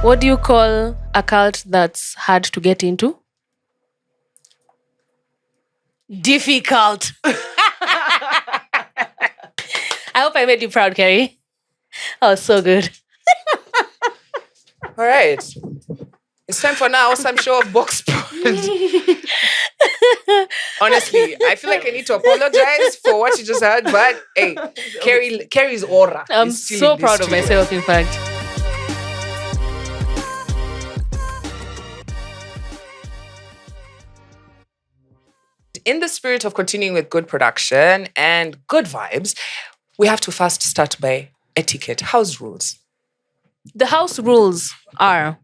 What do you call a cult that's hard to get into? Difficult. I hope I made you proud, Carrie. Oh, so good. All right. It's time for now some show of Boxpod. Honestly, I feel like I need to apologize for what you just heard, but hey, Carrie's aura. I'm is still so in this proud of studio. myself, in fact. In the spirit of continuing with good production and good vibes, we have to first start by etiquette, house rules. The house rules are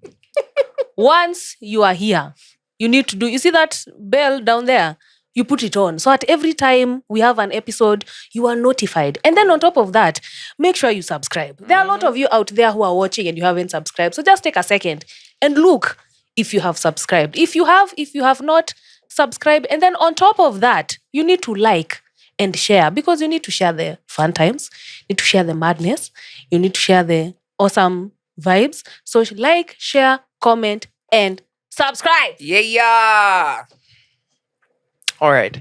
once you are here, you need to do, you see that bell down there? You put it on. So at every time we have an episode, you are notified. And then on top of that, make sure you subscribe. There are a lot of you out there who are watching and you haven't subscribed. So just take a second and look if you have subscribed. If you have not, subscribe. And then on top of that, you need to like and share, because you need to share the fun times, you need to share the madness, you need to share the awesome vibes. So like, share, comment, and subscribe. Yeah. All right.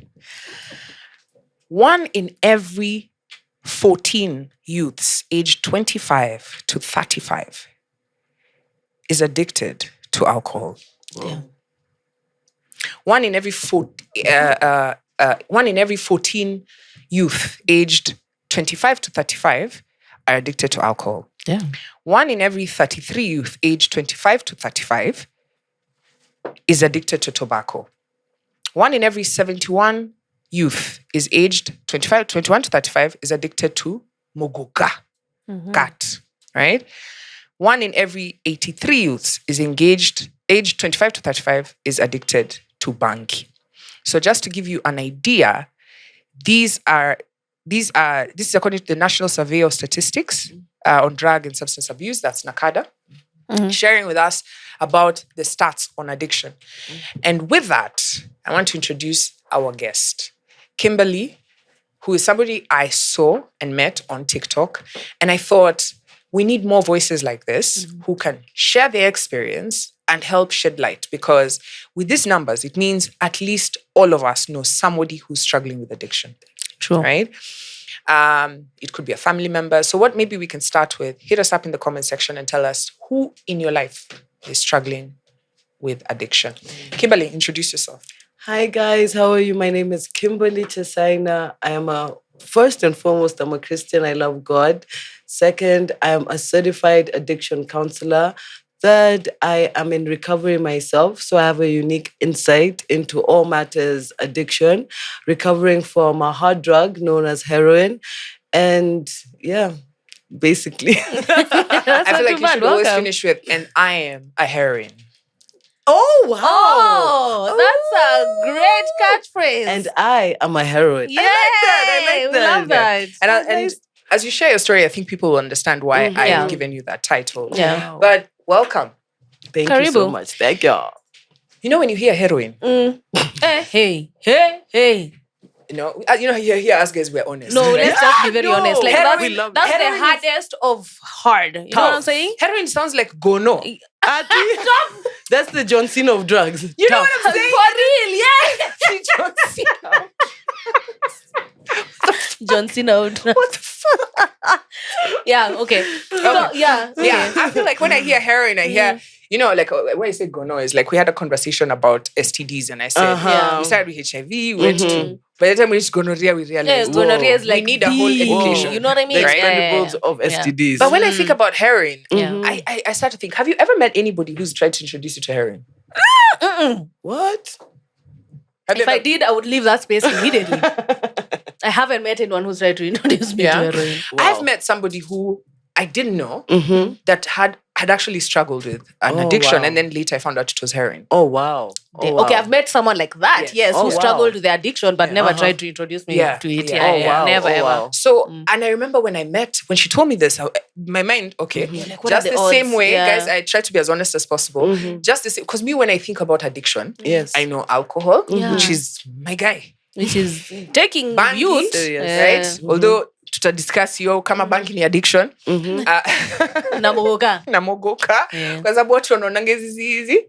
1 in every 14 youths aged 25 to 35 is addicted to alcohol. Yeah. 1 in every 14 youth aged 25 to 35 are addicted to alcohol. Yeah. 1 in every 33 youth aged 25 to 35 is addicted to tobacco. 1 in every 71 youth is aged 21 to 35 is addicted to mogoka, cat, right? 1 in every 83 youths is aged 25 to 35 is addicted to bangi. So just to give you an idea, this is according to the National Survey of Statistics on Drug and Substance Abuse, that's NACADA, sharing with us about the stats on addiction. And with that, I want to introduce our guest, Kimberly, who is somebody I saw and met on TikTok. And I thought we need more voices like this who can share their experience and help shed light, because with these numbers, it means at least all of us know somebody who's struggling with addiction. True. Right? It could be a family member. So what maybe we can start with, hit us up in the comment section and tell us who in your life is struggling with addiction. Kimberly, introduce yourself. Hi guys, how are you? My name is Kimberly Chesaina. I am first and foremost, I'm a Christian. I love God. Second, I am a certified addiction counselor. Third, I am in recovery myself, so I have a unique insight into all matters addiction, recovering from a hard drug known as heroin. And yeah, basically. I feel like you should always finish with, and I am a heroin. Oh, wow. Oh, that's a great catchphrase. And I am a heroin. Yeah, I like that. We love that. And as you share your story, I think people will understand why I've given you that title. Yeah. Wow. But welcome. Thank you so much. Thank y'all. You know when you hear heroin, Hey. you hear us guys, we're honest. No, right? let's just be very honest. Like Heroin- that's, we love that's heroin the is hardest of hard. You know what I'm saying? Heroin sounds like gono. That's the John Cena of drugs. You know what I'm saying? For real, yeah. John Cena. John Cena. What the fuck? Yeah, okay. So, yeah. Okay. Yeah, I feel like when I hear heroin, I hear, like when I say gono, is like we had a conversation about STDs and I said, Yeah. we started with HIV, we went to, by the time we reached gonorrhea, we Yeah, realized, gonorrhea is like we need a whole the- education. You know what I mean? The Right? expendables of Yeah. STDs. But when I think about heroin, Yeah. I start to think, have you ever met anybody who's tried to introduce you to heroin? What? Have you If I ever- did, I would leave that space immediately. I haven't met anyone who's tried to introduce me to heroin. I've met somebody who I didn't know Mm-hmm. that had actually struggled with an Oh, addiction, wow. and then later I found out it was heroin. Oh, wow. Oh, wow. Okay, I've met someone like that, Yes. yes, Oh, who wow. struggled with the addiction but never Uh-huh. tried to introduce me Yeah. to it. Yeah. Yeah, Oh, yeah, wow. never Oh, ever. wow. So, and I remember when she told me this, my mind, okay, Like, what are just the the same odds? way, Yeah. guys, I try to be as honest as possible. Mhm. Just the same, because me, when I think about addiction, Yes. I know alcohol, Yeah. which is my guy. Which is taking Bandit, youth, yes. Right? Mhm. Although tutadiscuss hiyo kama banki ni addiction. Na mogoka Yeah. kwa sababu watu wanaonanga hizi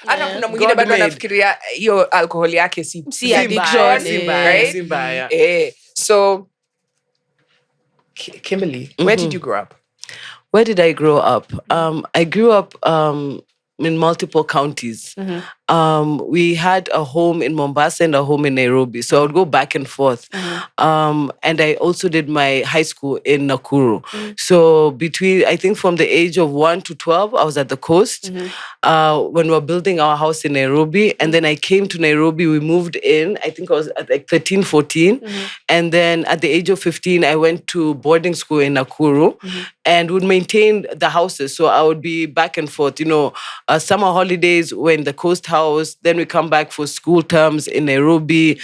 hata kuna mwingine God bado made. anafikiria hiyo alcohol yake si addiction, right? So Kimberly, where did you grow up? Where did I grow up? I grew up in multiple counties. We had a home in Mombasa and a home in Nairobi. So I would go back and forth. And I also did my high school in Nakuru. So I think from the age of 1 to 12, I was at the coast when we were building our house in Nairobi. And then I came to Nairobi, we moved in. I think I was at like 13, 14. And then at the age of 15, I went to boarding school in Nakuru and would maintain the houses. So I would be back and forth, summer holidays were in the coast house, then we come back for school terms in Nairobi,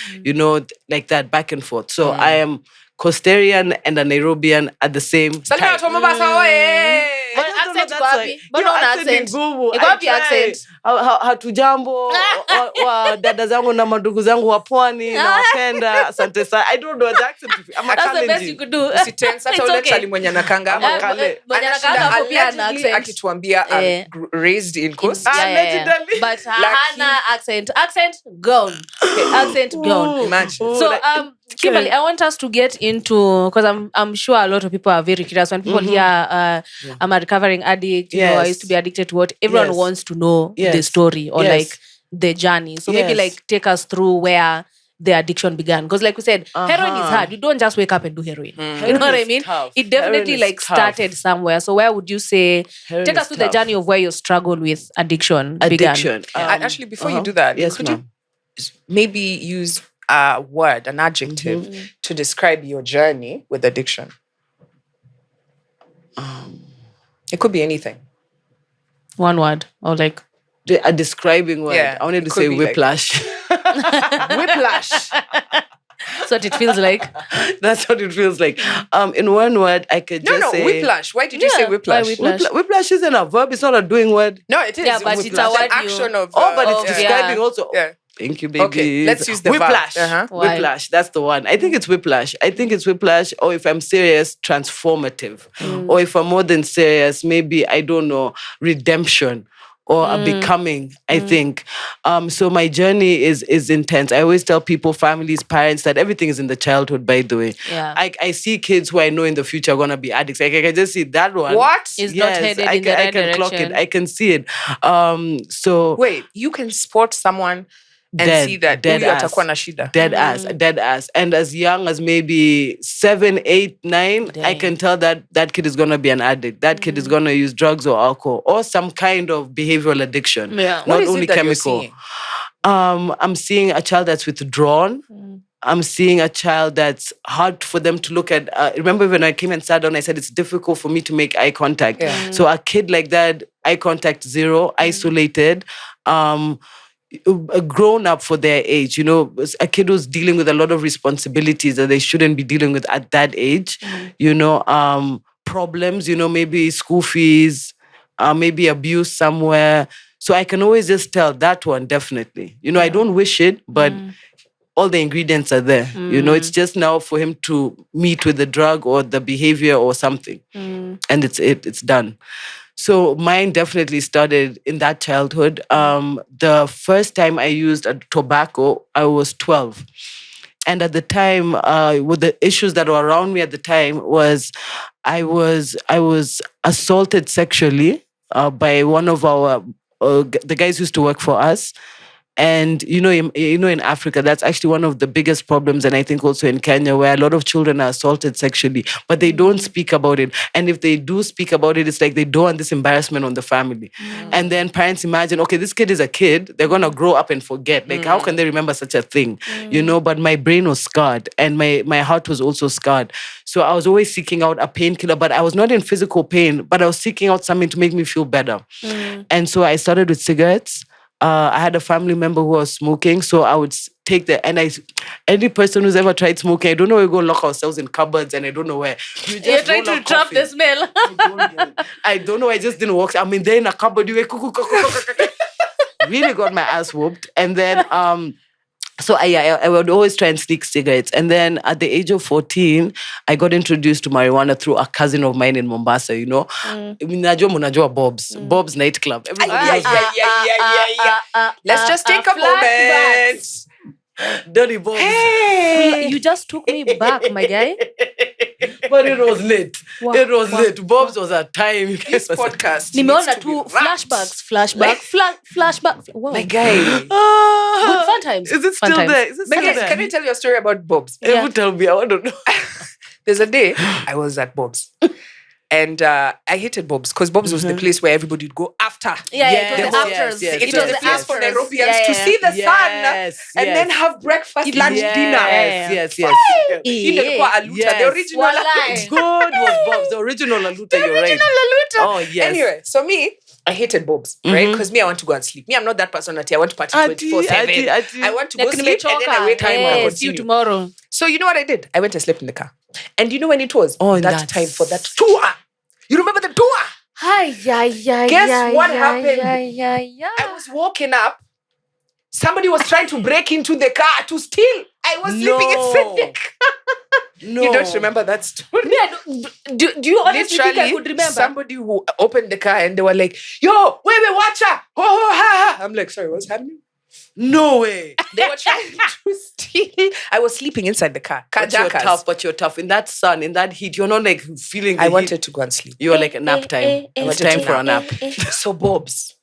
like that, back and forth. So I am Coastarian and a Nairobian at the same time. Salima to Mombasa oye. But accent iko wapi? Mbona una accent? Iko wapi accent? Hatujambo wa dada zangu na mandugu zangu wa pwani na wapenda. Asante sana. I don't know the accent. That's the best you could do. Usitense hata ule chali mwenye anakanga Mwenye anakanga hapo pia ana accent. Akituambia raised in coast. Allegedly. But hana accent. Accent gone. Okay, accent gone. Imagine. So Kimberly, I want us to get into, because I'm sure a lot of people are very curious when people hear I'm a recovering addict, I used to be addicted to what, everyone wants to know the story or like the journey. So maybe like take us through where the addiction began. Because like we said, heroin is hard. You don't just wake up and do heroin. You know what I mean? Tough. It definitely like started somewhere. So where would you say, take us through the journey of where your struggle with addiction began? Actually, before you do that, could you maybe use a word, an adjective to describe your journey with addiction? It could be anything. One word or like a describing word. I wanted to say whiplash. Whiplash. That's what it feels like. That's what it feels like. In one word, I could just say... No, whiplash. Why did you say whiplash? Whiplash isn't a verb. It's not a doing word. No, it is. Yeah, but it's a word. An action of... but it's describing also... Yeah. Thank you, baby. Okay, let's use the whiplash. Whiplash. That's the one. I think it's whiplash. Or if I'm serious, transformative. Or if I'm more than serious, maybe, I don't know, redemption or a becoming, I think. So my journey is intense. I always tell people, families, parents, that everything is in the childhood, by the way. Yeah. I see kids who I know in the future are going to be addicts. Like, I can just see that one. What? Is not headed in the right direction. I can clock it. I can see it. So... Wait, you can spot someone and see that dead ass. Atakuwa na shida. Dead ass. And as young as maybe 7, 8, 9, I can tell that kid is going to be an addict. That kid is going to use drugs or alcohol or some kind of behavioral addiction. Yeah. Not only chemical. I'm seeing a child that's withdrawn. I'm seeing a child that's hard for them to look at. Remember when I came and sat down, I said it's difficult for me to make eye contact. Yeah. So a kid like that, eye contact 0, isolated, grown up for their age, a kid who's dealing with a lot of responsibilities that they shouldn't be dealing with at that age, problems, maybe school fees, maybe abuse somewhere. So I can always just tell that one, definitely. I don't wish it, but all the ingredients are there. It's just now for him to meet with the drug or the behavior or something. And it's done. So mine definitely started in that childhood. The first time I used a tobacco, I was 12. And at the time, with the issues that were around me at the time was I was assaulted sexually by one of our, the guys who used to work for us. And, in Africa, that's actually one of the biggest problems. And I think also in Kenya, where a lot of children are assaulted sexually, but they don't speak about it. And if they do speak about it, it's like they don't want this embarrassment on the family. And then parents imagine, okay, this kid is a kid. They're going to grow up and forget. Like, how can they remember such a thing? But my brain was scarred and my heart was also scarred. So I was always seeking out a painkiller, but I was not in physical pain, but I was seeking out something to make me feel better. And so I started with cigarettes. I had a family member who was smoking, so I would take any person who's ever tried smoking, I don't know where we go lock ourselves in cupboards and I don't know where. You're trying to trap the smell. I don't know, I just didn't walk. I'm in there in a cupboard, really got my ass whooped. And then So I would always try and sneak cigarettes. And then at the age of 14, I got introduced to marijuana through a cousin of mine in Mombasa, you know. Najua Bob's. Bob's nightclub. Everybody Yeah. Let's just take a moment. Dirty Bob's. Hey! You just took me back, my guy. But it was lit. Wow. It was lit. Bob's was a time. This podcast. Nimeona needs to tu be wrapped. flashback. Wow. My guy. Good fun times. Is it Fun still times. there? Is it still Megan, there? can you tell your story about Bob's? Yeah. Tell me. I want to know. There's a day I was at Bob's. And I hated Bob's because Bob's was the place where everybody would go after. Yeah, Yes, it was the afters. yes, It yes, was the yes, place yes. for afters. Nairobians to see the sun and yes. then have breakfast, lunch, dinner. Yes. Hii ndio ilikuwa Aluta, the Yes. original Walai. Aluta. Good was Bob's, the original Aluta, you're right. Original Aluta. Oh, yes. Anyway, so me, I hated Bob's, right? Because me, I want to go and sleep. Me, I'm not that person that I want to party 24/7. I want to go sleep and then I wake up and Yes, see you continue. tomorrow. So you know what I did? I went and slept in the car. And you know when it was? Oh, that that's- time for that tour. You remember the tour? Guess what happened? I was woken up. Somebody was trying to break into the car to steal. I was sleeping inside the car. No. You don't remember that story? Me, I don't- do you honestly think I could remember? Somebody who opened the car and they were like, yo, wait, watch her. Oh, ha, ha. I'm like, sorry, what's happening? No way. They were trying to steal. I was sleeping inside the car. But you're Carjackers. tough, but you're tough. In that sun, in that heat, you're not like feeling the I heat. wanted to go and sleep. You were like nap time. It's time for a nap. So Bob's.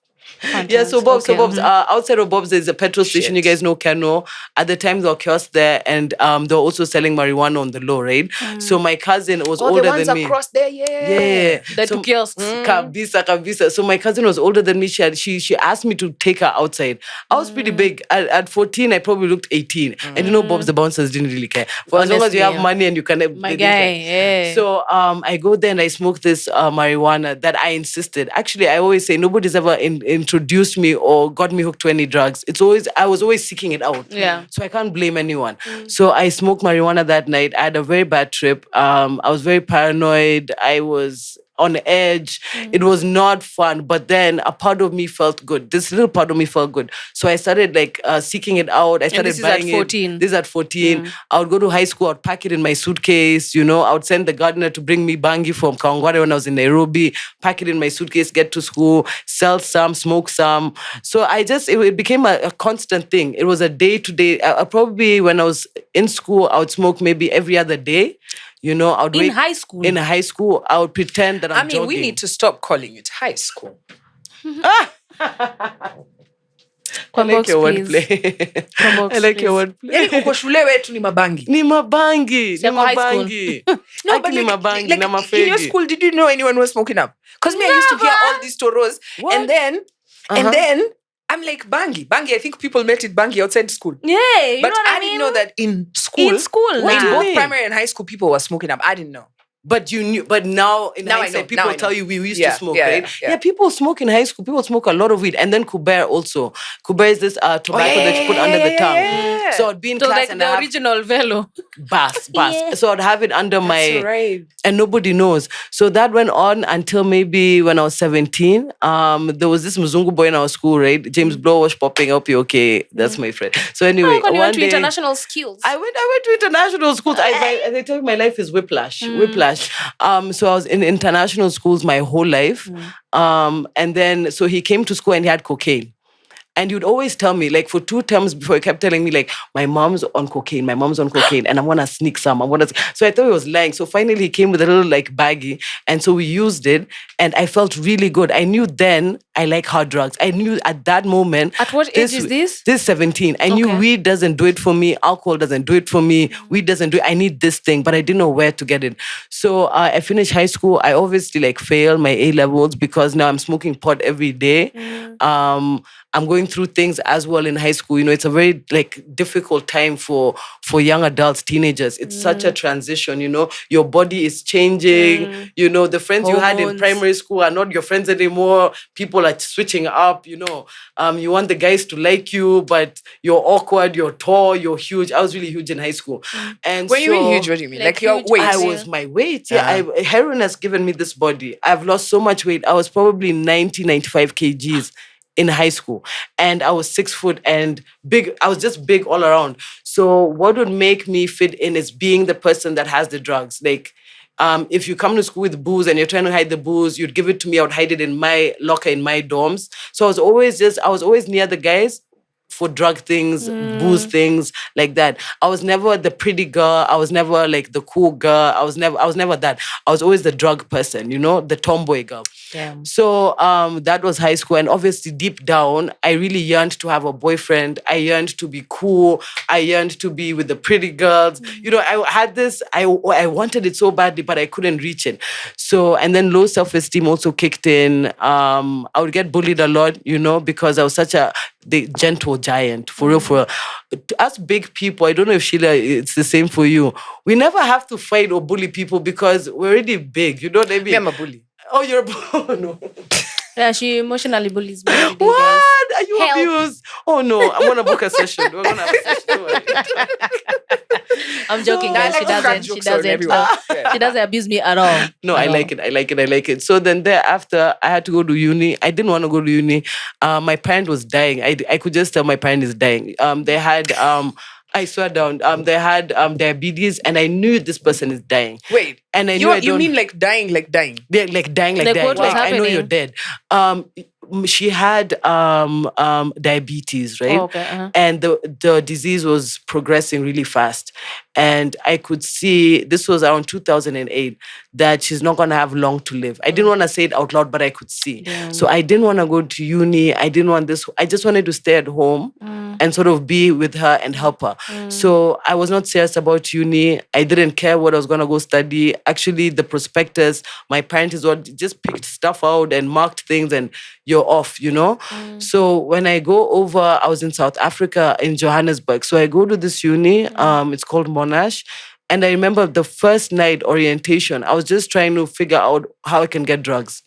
Yeah, so Bob's, Okay. outside of Bob's, there's a petrol station. Shit. You guys know Kano. At the time, there were kiosks there, and they were also selling marijuana on the low, right? So my cousin was Oh, older the ones than me. across there, Yeah. The So- two kiosks. Kabisa. So my cousin was older than me. She asked me to take her outside. I was pretty big. At 14, I probably looked 18. And you know, Bob's, the bouncers didn't really care. For as long as you Honestly, have yeah. money and you can... My they didn't guy, care. yeah. So I go there and I smoke this marijuana that I insisted. Actually, I always say nobody's ever introduced me or got me hooked to any drugs. I was always seeking it out. Yeah. So I can't blame anyone. So I smoked marijuana that night. I had a very bad trip. I was very paranoid. I was on edge. It was not fun. But then a part of me felt good. This little part of me felt good. So I started like seeking it out. I started this is at buying 14. it. This is at 14. I would go to high school. I'd pack it in my suitcase. You know, I would send the gardener to bring me bangi from Kawangware when I was in Nairobi. Pack it in my suitcase, get to school, sell some, smoke some. So it became a constant thing. It was a day-to-day. Probably when I was in school, I would smoke maybe every other day. You know, I would In high school? In high school, I would pretend that I'm I mean, we jogging. need to stop calling it high school. I like your please. wordplay. Promox, I like your wordplay. Yani uko shule wetu ni mabangi. Ni mabangi. Siyako high school. No, Aki but ni like, mabangi like na in your mafegi. school, did you know anyone who was smoking up? Because me, I used to hear all these toros, What? and then I'm like bangi. I think people met it bangi outside school. Yeah, you But know what I I mean? didn't know that in school. In school, What in do you both mean? primary and high school, people were smoking up. I didn't know. But you knew. But now in Now I hindsight, know, people now I tell know. you we used Yeah, to smoke, yeah, right? yeah. People smoke in high school. People smoke a lot of weed, and then Kuber also. Kuber is this tobacco that you put under the tongue. yeah. So I'd be in So class like and the I have original velo. bass. Yeah. So I'd have it under my That's right. and nobody knows. So that went on until maybe when I was 17. There was this Mzungu boy in our school, right? James Blow was popping up. Okay, that's my friend. So anyway, Oh, when you one went to day, international skills. I went to international schools. As I tell you, my life is whiplash. Whiplash. So I was in international schools my whole life. And then so he came to school and he had cocaine. And you'd always tell me, like for 2 terms before, he kept telling me, like, my mom's on cocaine, and I want to sneak some. So I thought he was lying. So finally he came with a little like baggie. And so we used it and I felt really good. I knew then I like hard drugs. I knew at that moment. At what age is this? This is 17. I knew Okay. weed doesn't do it for me. Alcohol doesn't do it for me. Weed doesn't do it. I need this thing, but I didn't know where to get it. So I finished high school. I obviously like failed my A levels because now I'm smoking pot every day. I'm going through things as well in high school. You know, it's a very like difficult time for young adults, teenagers. It's such a transition, you know. Your body is changing. You know, the friends you had in Hormones. primary school are not your friends anymore. People are switching up, you know. You want the guys to like you, but you're awkward, you're tall, you're huge. I was really huge in high school. And When you mean so- huge, what do you mean? Like Like your huge weight? I was my weight. Yeah, heroin has given me this body. I've lost so much weight. I was probably 95 kgs in high school, and I was 6 foot and big. I was just big all around. So what would make me fit in is being the person that has the drugs. Like, if you come to school with booze and you're trying to hide the booze, you'd give it to me. I would hide it in my locker in my dorms. So I was always near the guys for drug things, booze things like that. I was never the pretty girl. I was never like the cool girl. I was never that. I was always the drug person, the tomboy girl. Damn. So that was high school. And obviously deep down, I really yearned to have a boyfriend. I yearned to be cool. I yearned to be with the pretty girls. I had this, I wanted it so badly, but I couldn't reach it. So, and then low self-esteem also kicked in. I would get bullied a lot, because I was such the gentle giant, for real, for real. Us big people, I don't know if Sheila, it's the same for you. We never have to fight or bully people because we're already big. You know what I mean? Me, I'm a bully. Oh, you're a no. Yeah, she emotionally bullies me every day, guys. What? Are you Help. abused? Oh no, I'm gonna book a session. We're gonna have a session. Don't worry. I'm joking, No, I guys. like She to crack doesn't. She jokes on doesn't. everyone. Yeah. She doesn't abuse me at all. No, At I all. like it. So then thereafter, I had to go to uni. I didn't want to go to uni. My parent was dying. I could just tell my parent is dying. They had I swear down. They had diabetes, and I knew this person is dying. Wait, And I knew I you don't. mean like dying, like dying? They're like dying, like Like, dying. what was Like, I know happening? you're dead. She had diabetes, right? Oh, okay, uh-huh. And the disease was progressing really fast. And I could see, this was around 2008, that she's not going to have long to live. I didn't want to say it out loud, but I could see. Damn. So I didn't want to go to uni. I didn't want this. I just wanted to stay at home and sort of be with her and help her. So I was not serious about uni. I didn't care what I was going to go study. Actually, the prospectus, my parents just picked stuff out and marked things, and you're off, So when I go over, I was in South Africa, in Johannesburg. So I go to this uni, it's called Monash. And I remember the first night orientation, I was just trying to figure out how I can get drugs,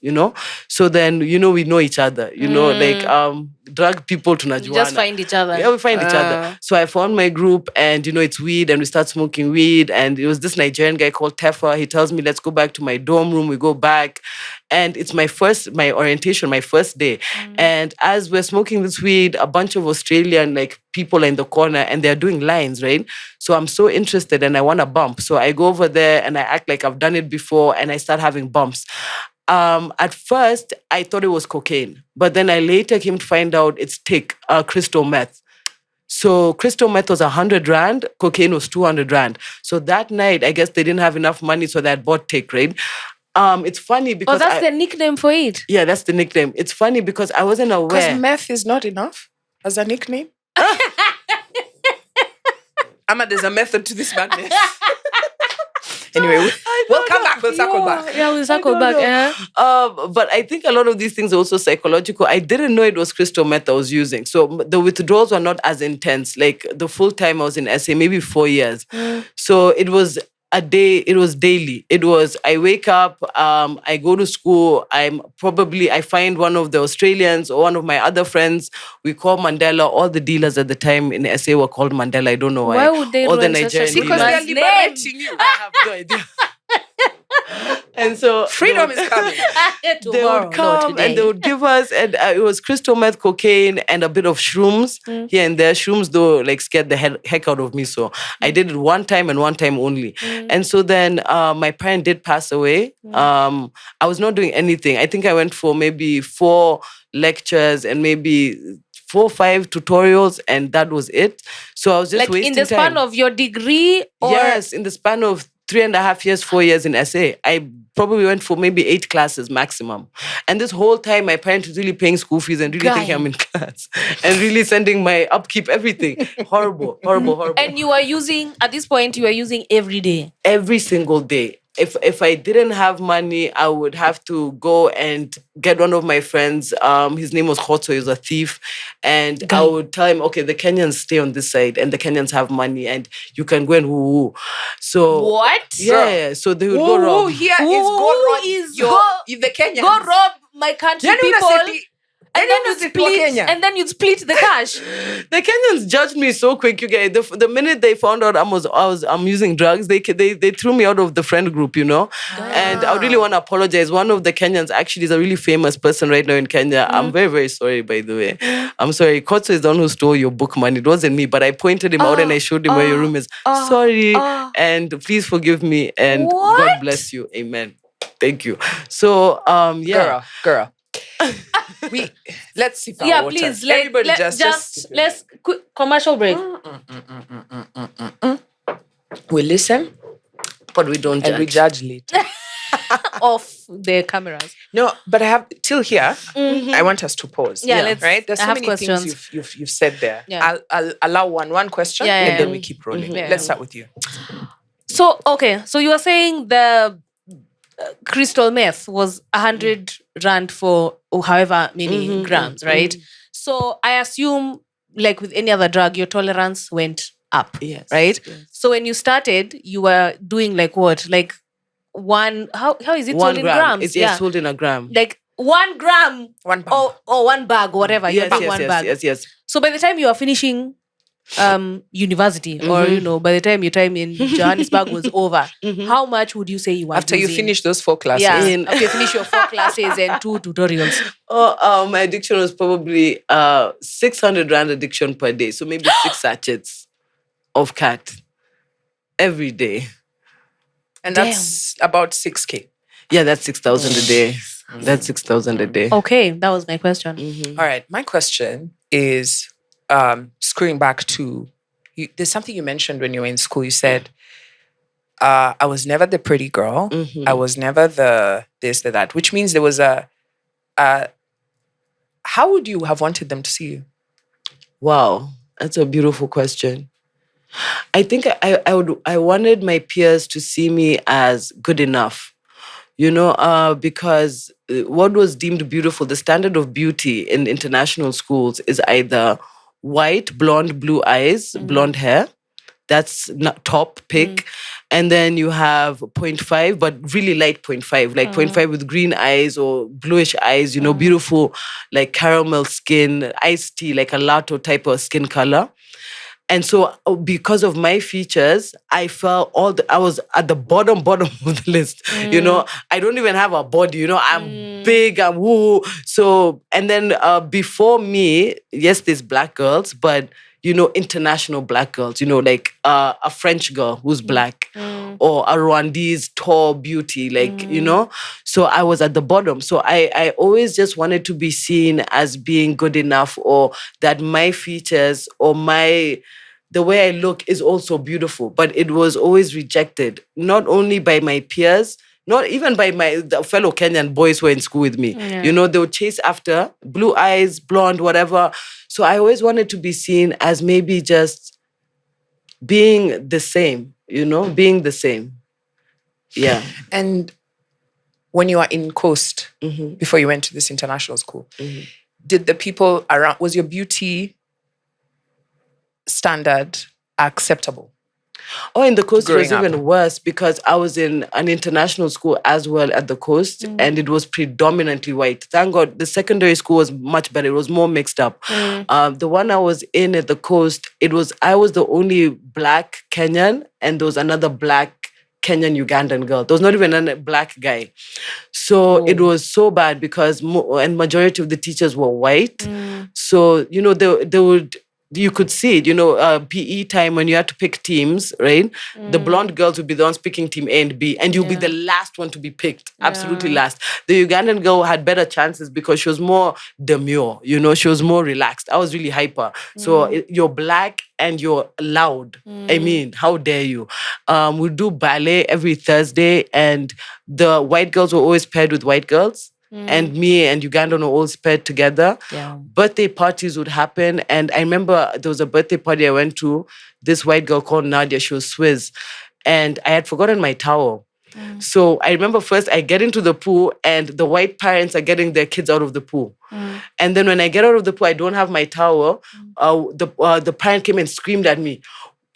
So then, we know each other, like drug people to You just find each other. Yeah, we find each other. So I found my group, and it's weed, and we start smoking weed. And it was this Nigerian guy called Tefa. He tells me, let's go back to my dorm room. We go back. And it's my orientation, my first day. And as we're smoking this weed, a bunch of Australian people are in the corner, and they're doing lines, right? So I'm so interested, and I want a bump. So I go over there and I act like I've done it before, and I start having bumps. At first, I thought it was cocaine, but then I later came to find out it's crystal meth. So crystal meth was 100 rand, cocaine was 200 rand. So that night, I guess they didn't have enough money, so they had bought right? It's funny because that's the nickname for it. Yeah, that's the nickname. It's funny because I wasn't aware. Because meth is not enough as a nickname. There's a method to this madness. Anyway, we'll come back. We'll circle back. Yeah, we'll circle back. But I think a lot of these things are also psychological. I didn't know it was crystal meth I was using. So the withdrawals were not as intense. Like the full time I was in SA, maybe 4 years. So it was a day, it was daily. It was, I wake up, I go to school, I find one of the Australians or one of my other friends, we call Mandela. All the dealers at the time in SA were called Mandela. I don't know why. Why would they all the run such a Nigerian stigma? Because they're Name. liberating you. I have no idea. And so Freedom is coming. They would come and they would give us, and it was crystal meth, cocaine, and a bit of shrooms here and there. Shrooms, though, scared the heck out of me. So I did it one time and one time only. And so then my parent did pass away. I was not doing anything. I think I went for maybe 4 lectures and maybe 4 or 5 tutorials, and that was it. So I was just wasting in the span time. of your degree? Or Yes, in the span of 3.5 years, 4 years in SA. I probably went for maybe 8 classes maximum. And this whole time, my parents were really paying school fees and really thinking I'm in class. And really sending my upkeep, everything. Horrible. And you were using, at this point, you were using every day? Every single day. If I didn't have money, I would have to go and get one of my friends. His name was Khotso, he was a thief. And I would tell him, okay, the Kenyans stay on this side and the Kenyans have money and you can go and woo-woo. So What? Yeah, so they would go rob. Here is Who go rob is your, go- the Kenyans. Go rob my country people And then you'd split, and then you'd split the cash. The Kenyans judged me so quick, you guys. The minute they found out I'm using drugs, they threw me out of the friend group, you know. And I really want to apologize. One of the Kenyans actually is a really famous person right now in Kenya. I'm very, very sorry, by the way. I'm sorry. Kotso is the one who stole your book money. It wasn't me, but I pointed him out and I showed him where your room is. Sorry, and please forgive me, and God bless you. Amen. Thank you. So, yeah, girl. Let's sip our water. Please. Everybody Let's quick commercial break. We listen, but we don't judge. And we judge later. Off the cameras. No, but I have till here. I want us to pause. Let's. Right. There's so many questions. things you've said there. Yeah. I'll allow one question, and then we keep rolling. Let's start with you. So so you were saying the crystal meth was 100 rand for however many grams, right? So I assume, like with any other drug, your tolerance went up, right? Yes. So when you started, you were doing like what? Like one, how is it sold in grams? It's sold in a gram. Like 1 gram. 1 bag. Or 1 bag, whatever. Yes, one bag. Yes. So by the time you are finishing university, or by the time your time in Johannesburg was over, how much would you say you were after using? you finish those 4 classes? After you finish your 4 classes and 2 tutorials. My addiction was probably 600 rand addiction per day. So maybe 6 sachets of cat every day. And that's about 6K. Yeah, that's 6,000 a day. That's 6,000 a day. Okay, that was my question. All right, my question is screwing back to, there's something you mentioned when you were in school. You said, I was never the pretty girl. I was never the this, the that, which means there was how would you have wanted them to see you? Wow, that's a beautiful question. I think I wanted my peers to see me as good enough, because what was deemed beautiful, the standard of beauty in international schools is either white, blonde, blue eyes, blonde hair. That's not top pick. And then you have 0.5, but really light 0.5, like 0.5 with green eyes or bluish eyes, beautiful, like caramel skin, iced tea, like a latte type of skin color. And so because of my features, I felt I was at the bottom of the list. I don't even have a body, I'm big, I'm woo. So, and then before me, yes, there's black girls, but, international black girls, like a French girl who's black or a Rwandese tall beauty, like, So I was at the bottom. So I always just wanted to be seen as being good enough, or that my features or the way I look is also beautiful. But it was always rejected, not only by my peers, not even by the fellow Kenyan boys who were in school with me. Yeah. They would chase after blue eyes, blonde, whatever. So I always wanted to be seen as maybe just being the same, being the same. Yeah. And when you were in Coast, before you went to this international school, did the people around, was your beauty standard acceptable? Oh, in the Coast it was Growing up. even worse, because I was in an international school as well at the Coast, and it was predominantly white. Thank God the secondary school was much better. It was more mixed up. The one I was in at the Coast, I was the only black Kenyan, and there was another black Kenyan Ugandan girl. There was not even a black guy. So it was so bad because and majority of the teachers were white. So, they would, you could see it, PE time when you had to pick teams, right? The blonde girls would be the ones picking team A and B, and you'll be the last one to be picked, absolutely last. The Ugandan girl had better chances because she was more demure, she was more relaxed. I was really hyper. So you're black and you're loud. I mean, how dare you? We do ballet every Thursday, and the white girls were always paired with white girls. And me and Ugandan were all paired together. Yeah. Birthday parties would happen. And I remember there was a birthday party I went to. This white girl called Nadia, she was Swiss. And I had forgotten my towel. So I remember first I get into the pool and the white parents are getting their kids out of the pool. And then when I get out of the pool, I don't have my towel. The parent came and screamed at me,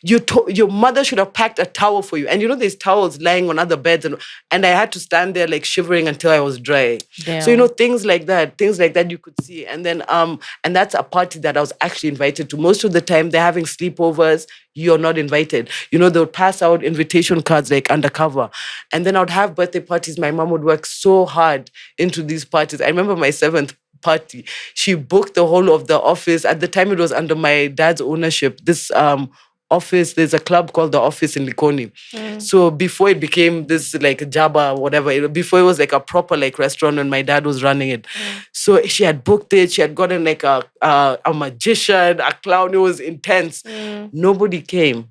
your mother should have packed a towel for you. And there's towels lying on other beds. And I had to stand there like shivering until I was dry. Damn. So, things like that you could see. And then, and that's a party that I was actually invited to. Most of the time they're having sleepovers. You're not invited. They'll pass out invitation cards like undercover. And then I would have birthday parties. My mom would work so hard into these parties. I remember my 7th party. She booked the whole of the office. At the time it was under my dad's ownership. This, office, there's a club called The Office in Likoni. So before it became this like Jabba or whatever, before it was like a proper like restaurant and my dad was running it. So she had booked it. She had gotten like a magician, a clown. It was intense. Nobody came.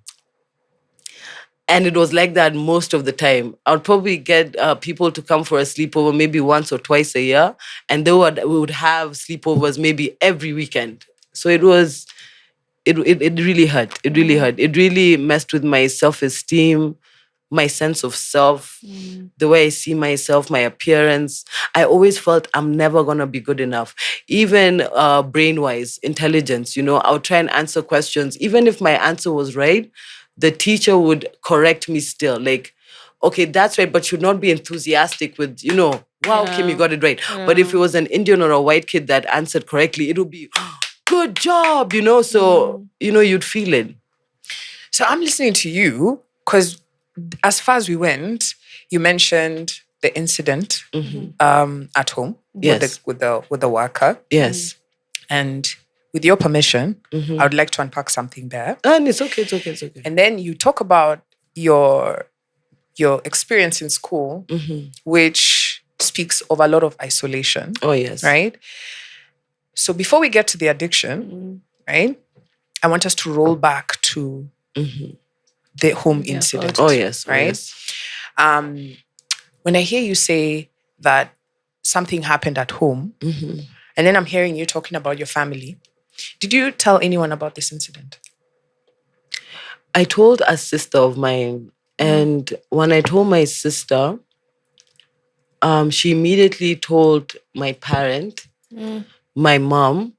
And it was like that most of the time. I would probably get people to come for a sleepover maybe once or twice a year. And we would have sleepovers maybe every weekend. So it was... It really hurt. It really hurt. It really messed with my self-esteem, my sense of self, the way I see myself, my appearance. I always felt I'm never going to be good enough. Even brain-wise, intelligence, I would try and answer questions. Even if my answer was right, the teacher would correct me still. Like, okay, that's right, but you'd not be enthusiastic with, wow, Kim, you got it right. But if it was an Indian or a white kid that answered correctly, it would be... good job, so, you'd feel it. So I'm listening to you because as far as we went, you mentioned the incident at home with the worker. Yes. And with your permission, I would like to unpack something there. And it's okay. And then you talk about your experience in school, which speaks of a lot of isolation. Oh, yes. Right? So before we get to the addiction, right, I want us to roll back to the home incident. Oh, yes. Right? When I hear you say that something happened at home, and then I'm hearing you talking about your family, did you tell anyone about this incident? I told a sister of mine, and when I told my sister, she immediately told my parent, my mom,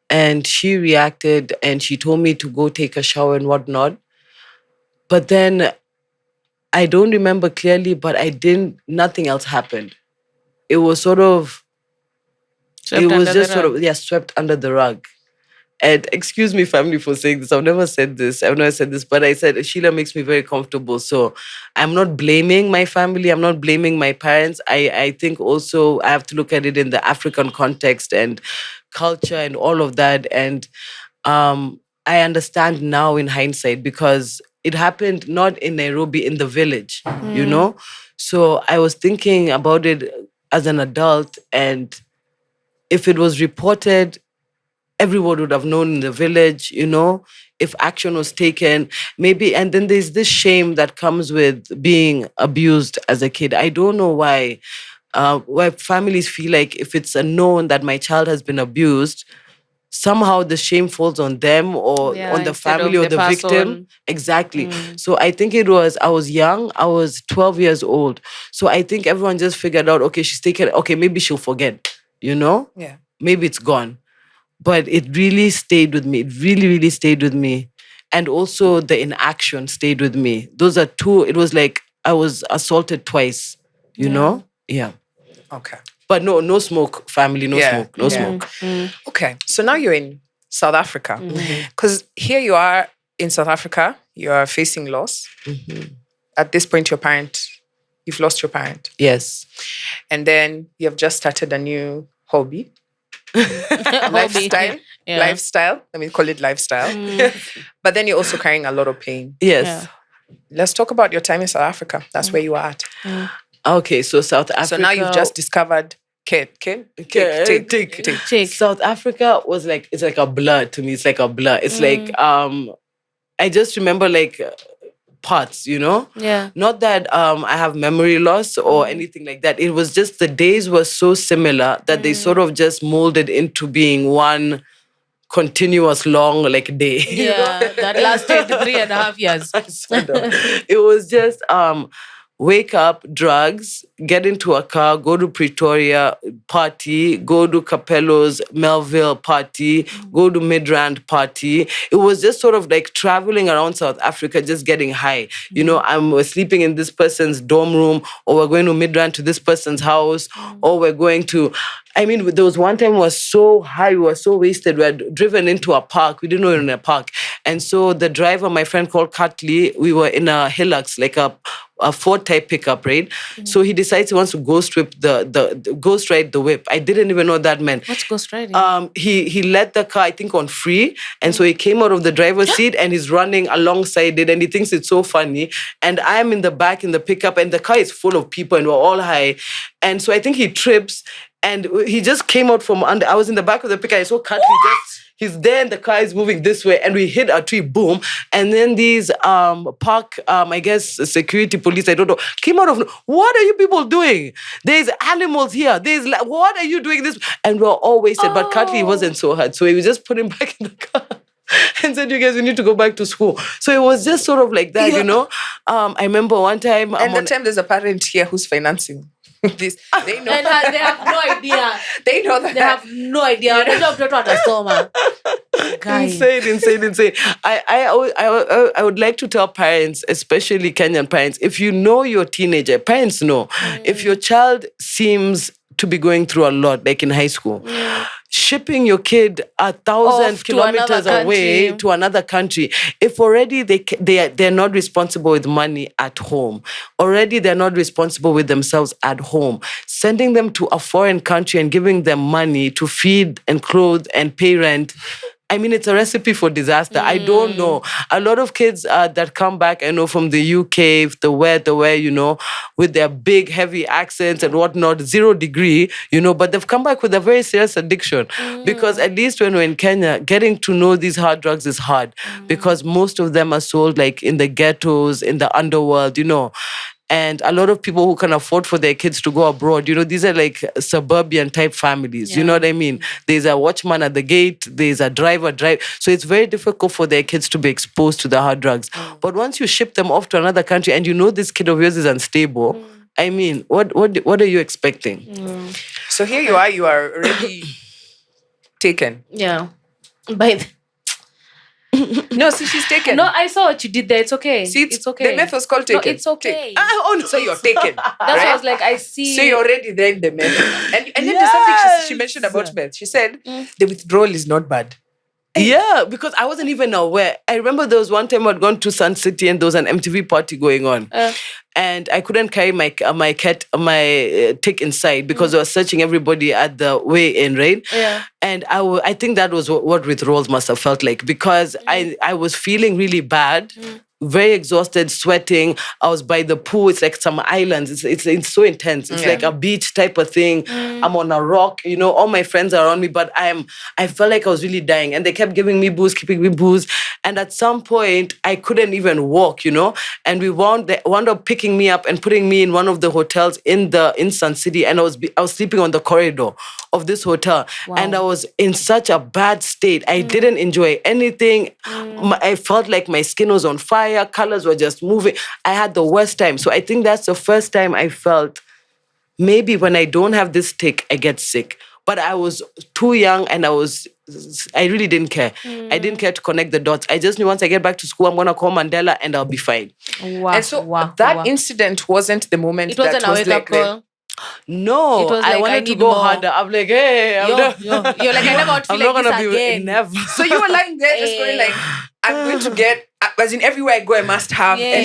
and she reacted and she told me to go take a shower and whatnot. But then I don't remember clearly, but nothing else happened. It was sort of, swept under the rug. And excuse me, family, for saying this. I've never said this, but I said, Sheila makes me very comfortable. So I'm not blaming my family. I'm not blaming my parents. I think also I have to look at it in the African context and culture and all of that. And I understand now in hindsight because it happened not in Nairobi, in the village, So I was thinking about it as an adult, and if it was reported, everyone would have known in the village, if action was taken, maybe. And then there's this shame that comes with being abused as a kid. I don't know why families feel like if it's a known that my child has been abused, somehow the shame falls on them or on the family or the victim. Exactly. So I think I was young, I was 12 years old. So I think everyone just figured out, okay, she's taken, okay, maybe she'll forget, Yeah. Maybe it's gone. But it really stayed with me. It really, really stayed with me. And also the inaction stayed with me. Those are two. It was like I was assaulted twice, you know? Yeah. Okay. But no smoke, family, no smoke. Okay. So now you're in South Africa. Because here you are in South Africa, you are facing loss. At this point, you've lost your parent. Yes. And then you have just started a new hobby. Lifestyle. Let me call it lifestyle. But then you're also carrying a lot of pain. Yes. Yeah. Let's talk about your time in South Africa. That's where you are at. Okay, so South Africa. So now you've just discovered Take. South Africa was like, it's like a blur to me. It's like a blur. It's like, I just remember like parts, Yeah. Not that I have memory loss or anything like that. It was just the days were so similar that they sort of just molded into being one continuous long like day. Yeah, that lasted 3.5 years. It was just wake up, drugs, get into a car, go to Pretoria, party, go to Capello's Melville party, go to Midrand party. It was just sort of like traveling around South Africa, just getting high. You know, I'm sleeping in this person's dorm room, or we're going to Midrand to this person's house, or we're going to... I mean, there was one time we were so high, we were so wasted. We had driven into a park. We didn't know we were in a park. And so the driver, my friend called Katley, we were in a Hilux, like a Ford type pickup, right? So he decides he wants to ghost ride the whip. I didn't even know what that meant. What's ghost riding? He let the car, I think, on free. And so he came out of the driver's seat and he's running alongside it and he thinks it's so funny. And I'm in the back in the pickup and the car is full of people and we're all high. And so I think he trips and he just came out from under. I was in the back of the pickup. I saw Katley he's there and the car is moving this way and we hit a tree, boom. And then these park, I guess, security police, I don't know, came out of, what are you people doing? There's animals here. What are you doing this? And we're all wasted. But Katley wasn't so hard. So he was just put him back in the car. And said, you guys, we need to go back to school. So it was just sort of like that, you know. I remember one time... And the time there's a parent here who's financing this. They know. And they have no idea. They know that. They have no idea. Insane. I would like to tell parents, especially Kenyan parents, if you know your teenager, parents know, if your child seems to be going through a lot, like in high school, shipping your kid 1,000 kilometers away to another country, if already they're not responsible with money at home, already they're not responsible with themselves at home, sending them to a foreign country and giving them money to feed and clothe and pay rent, I mean, it's a recipe for disaster. I don't know. A lot of kids that come back, I know, from the UK, the where, you know, with their big, heavy accents and whatnot, 0 degree, you know, but they've come back with a very serious addiction. Because at least when we're in Kenya, getting to know these hard drugs is hard. Because most of them are sold like in the ghettos, in the underworld, you know. And a lot of people who can afford for their kids to go abroad, you know, these are like suburban type families. You know what I mean? There's a watchman at the gate. There's a driver. So it's very difficult for their kids to be exposed to the hard drugs. But once you ship them off to another country and you know this kid of yours is unstable, I mean, what are you expecting? So here you are already taken. Yeah. No, see, she's taken. No, I saw what you did there. It's okay. See, it's okay. The meth was called taken. No, it's okay. Oh, no. So you're taken. That's why I was like, I see. So you're already there in the meth. And then there's something she mentioned about meth. She said the withdrawal is not bad. Yeah, because I wasn't even aware. I remember there was one time I'd gone to Sun City and there was an MTV party going on. And I couldn't carry my tick inside because they were searching everybody at the way in, right? Yeah. And I think that was what withdrawals must have felt like because I was feeling really bad. Very exhausted, sweating. I was by the pool. It's like some islands. It's so intense. It's like a beach type of thing. I'm on a rock. You know, all my friends are around me, but I felt like I was really dying. And they kept giving me booze, keeping me booze. And at some point, I couldn't even walk, you know. And they wound up picking me up and putting me in one of the hotels in Sun City. And I was sleeping on the corridor of this hotel. Wow. And I was in such a bad state. I didn't enjoy anything. I felt like my skin was on fire. Colors were just moving. I had the worst time. So I think that's the first time I felt maybe when I don't have this tick, I get sick. But I was too young and I really didn't care. I didn't care to connect the dots. I just knew once I get back to school, I'm going to call Mandela and I'll be fine. Wow. And so that incident wasn't the moment that was like... No, I wanted to go harder. I'm like, hey, you're like, I never want to feel like this again. Never. So you were lying there just going like, I'm going to get, as in everywhere I go, I must have. And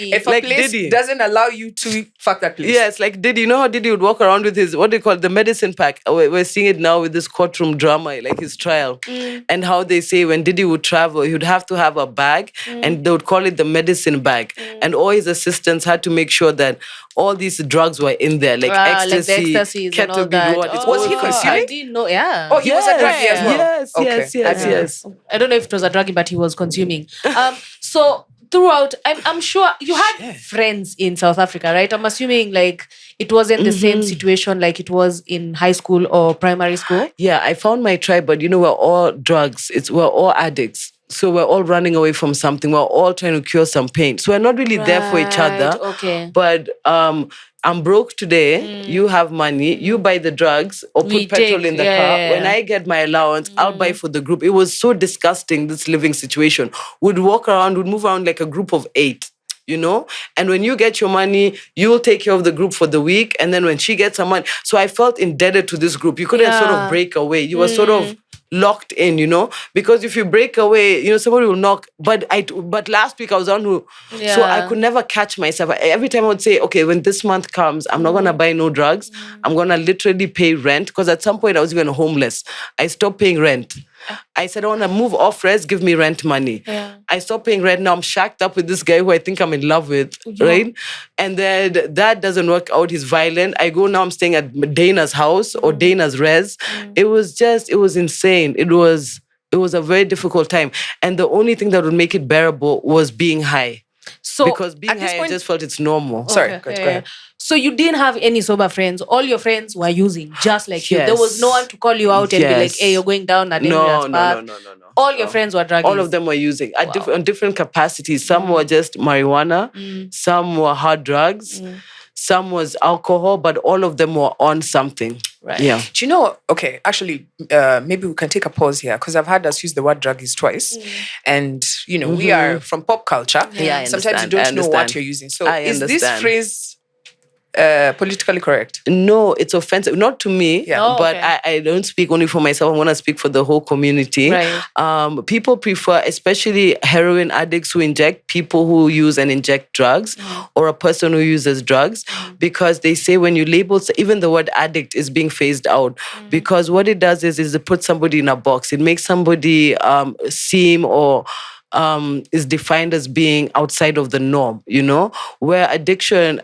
if a place doesn't allow you to, fuck that place. Yes, like Diddy. You know how Diddy would walk around with his, what they call the medicine pack? We're seeing it now with this courtroom drama, like his trial. And how they say when Diddy would travel, he would have to have a bag and they would call it the medicine bag. And all his assistants had to make sure that all these drugs were in there, like ecstasy, ketamine. Was he consuming? I didn't know, yeah. Oh, he was a druggie as well? Yes. I don't know if it was a druggie, but he was consuming. So throughout, I'm sure you had friends in South Africa, right? I'm assuming like it wasn't the same situation like it was in high school or primary school. Yeah, I found my tribe, but you know, we're all drugs. We're all addicts. So we're all running away from something. We're all trying to cure some pain. So we're not really there for each other. Okay. But I'm broke today. You have money. You buy the drugs or We put petrol take- in the yeah, car. yeah, When yeah. I get my allowance, I'll buy for the group. It was so disgusting, this living situation. We'd walk around, we'd move around like a group of 8. And when you get your money, you'll take care of the group for the week. And then when she gets her money. So I felt indebted to this group. You couldn't sort of break away. You were sort of locked in, because if you break away, somebody will knock. But last week I was on who, so I could never catch myself. Every time I would say, okay, when this month comes, I'm not gonna buy no drugs. I'm gonna literally pay rent, because at some point I was even homeless. I stopped paying rent. I said, I want to move off rest, give me rent money. Yeah. I stopped paying rent. Now I'm shacked up with this guy who I think I'm in love with, right? And then that doesn't work out. He's violent. I go now, I'm staying at Dana's house or Dana's res. It was insane. It was a very difficult time. And the only thing that would make it bearable was being high. So Because being at this high, point- I just felt it's normal. Sorry, Okay, go ahead. So you didn't have any sober friends. All your friends were using, just like you. There was Yes. no one to call you out and be like, Yes. hey, you're going down that No. dangerous path. No. All your friends were drugging. All of them were using on different capacities. Some were just marijuana, some were hard drugs, some was alcohol, but all of them were on something. Right. Yeah. Do you know, okay, actually, maybe we can take a pause here, because I've had us use the word druggies twice. And, we are from pop culture. Yeah, I Sometimes you understand. don't I know what understand. you're using. So I is this understand. phrase politically correct? No, it's offensive. Not to me, Yeah. Oh, but okay. I don't speak only for myself. I want to speak for the whole community. Right. People prefer, especially heroin addicts who inject, people who use and inject drugs, or a person who uses drugs, because they say when you label, even the word addict is being phased out, because what it does is it puts somebody in a box. It makes somebody seem or is defined as being outside of the norm, where addiction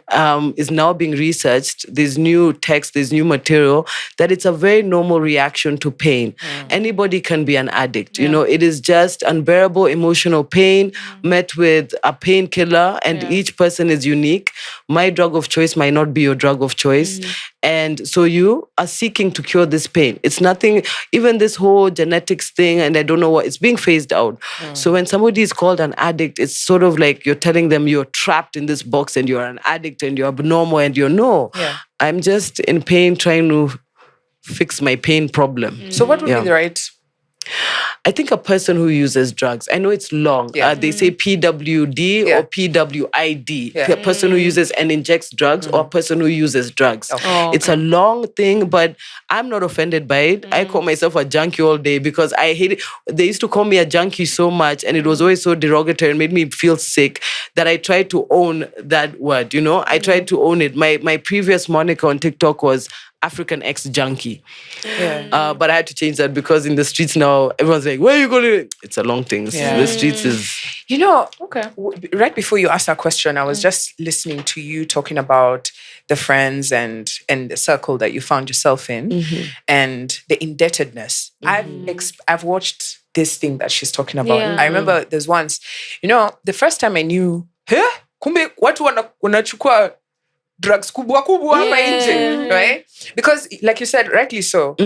is now being researched. There's new text, there's new material, that it's a very normal reaction to pain. Anybody can be an addict, it is just unbearable emotional pain met with a painkiller, and each person is unique. My drug of choice might not be your drug of choice. And so you are seeking to cure this pain. It's nothing, even this whole genetics thing, and I don't know what, it's being phased out. So when somebody is called an addict, it's sort of like you're telling them you're trapped in this box and you're an addict and you're abnormal, and I'm just in pain trying to fix my pain problem. So what would be the right? I think a person who uses drugs, I know it's long. Yeah. They say PWD or PWID. Yeah. A person who uses and injects drugs, or a person who uses drugs. Oh, It's a long thing, but I'm not offended by it. I call myself a junkie all day because I hate it. They used to call me a junkie so much, and it was always so derogatory and made me feel sick that I tried to own that word, I tried to own it. My previous moniker on TikTok was African ex-junkie. Yeah. But I had to change that because in the streets now, everyone's like, where are you going to? It's a long thing. Yeah. The streets is... Okay. Right before you asked that question, I was just listening to you talking about the friends and the circle that you found yourself in, and the indebtedness. I've watched this thing that she's talking about. Yeah. I remember there's once, the first time I knew, kumbe watu wanachukua drugs kubwa hapa nje, right? Because like you said, rightly so,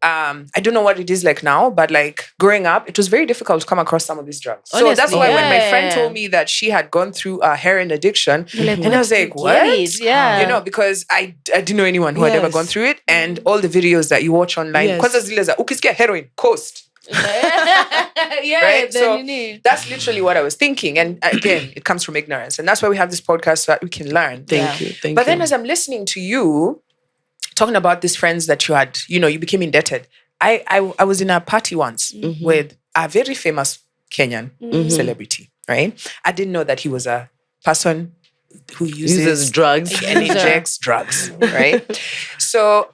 I don't know what it is like now, but like growing up, it was very difficult to come across some of these drugs. So that's Honestly, why when my friend yeah. told me that she had gone through a heroin addiction, and I was like, what? Yeah. Because I didn't know anyone who had ever gone through it, and all the videos that you watch online, kwanza zile za ukisikia heroin, coast. Right? So that's literally what I was thinking. And again, it comes from ignorance. And that's why we have this podcast so that we can learn. Thank you. But then as I'm listening to you, talking about these friends that you had, you became indebted. I was in a party once with a very famous Kenyan celebrity, right? I didn't know that he was a person who uses drugs and injects drugs, right? So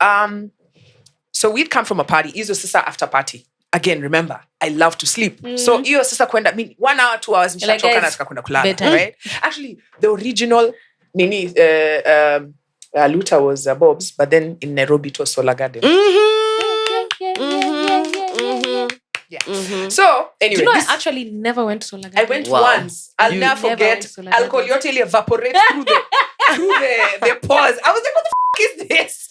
we'd come from a party. Izo sasa after party. Again, remember, I love to sleep. So iyo sasa kwenda 1 hour, 2 hours nishachoka nataka kwenda kulala, right? Actually, the original Luta was Bob's, but then in Nairobi it was Solar Garden. So anyway, I actually never went to Solar Garden. I went once. I'll never forget. Alcohol yote evaporate through the pores. I was like, what the f*** is this?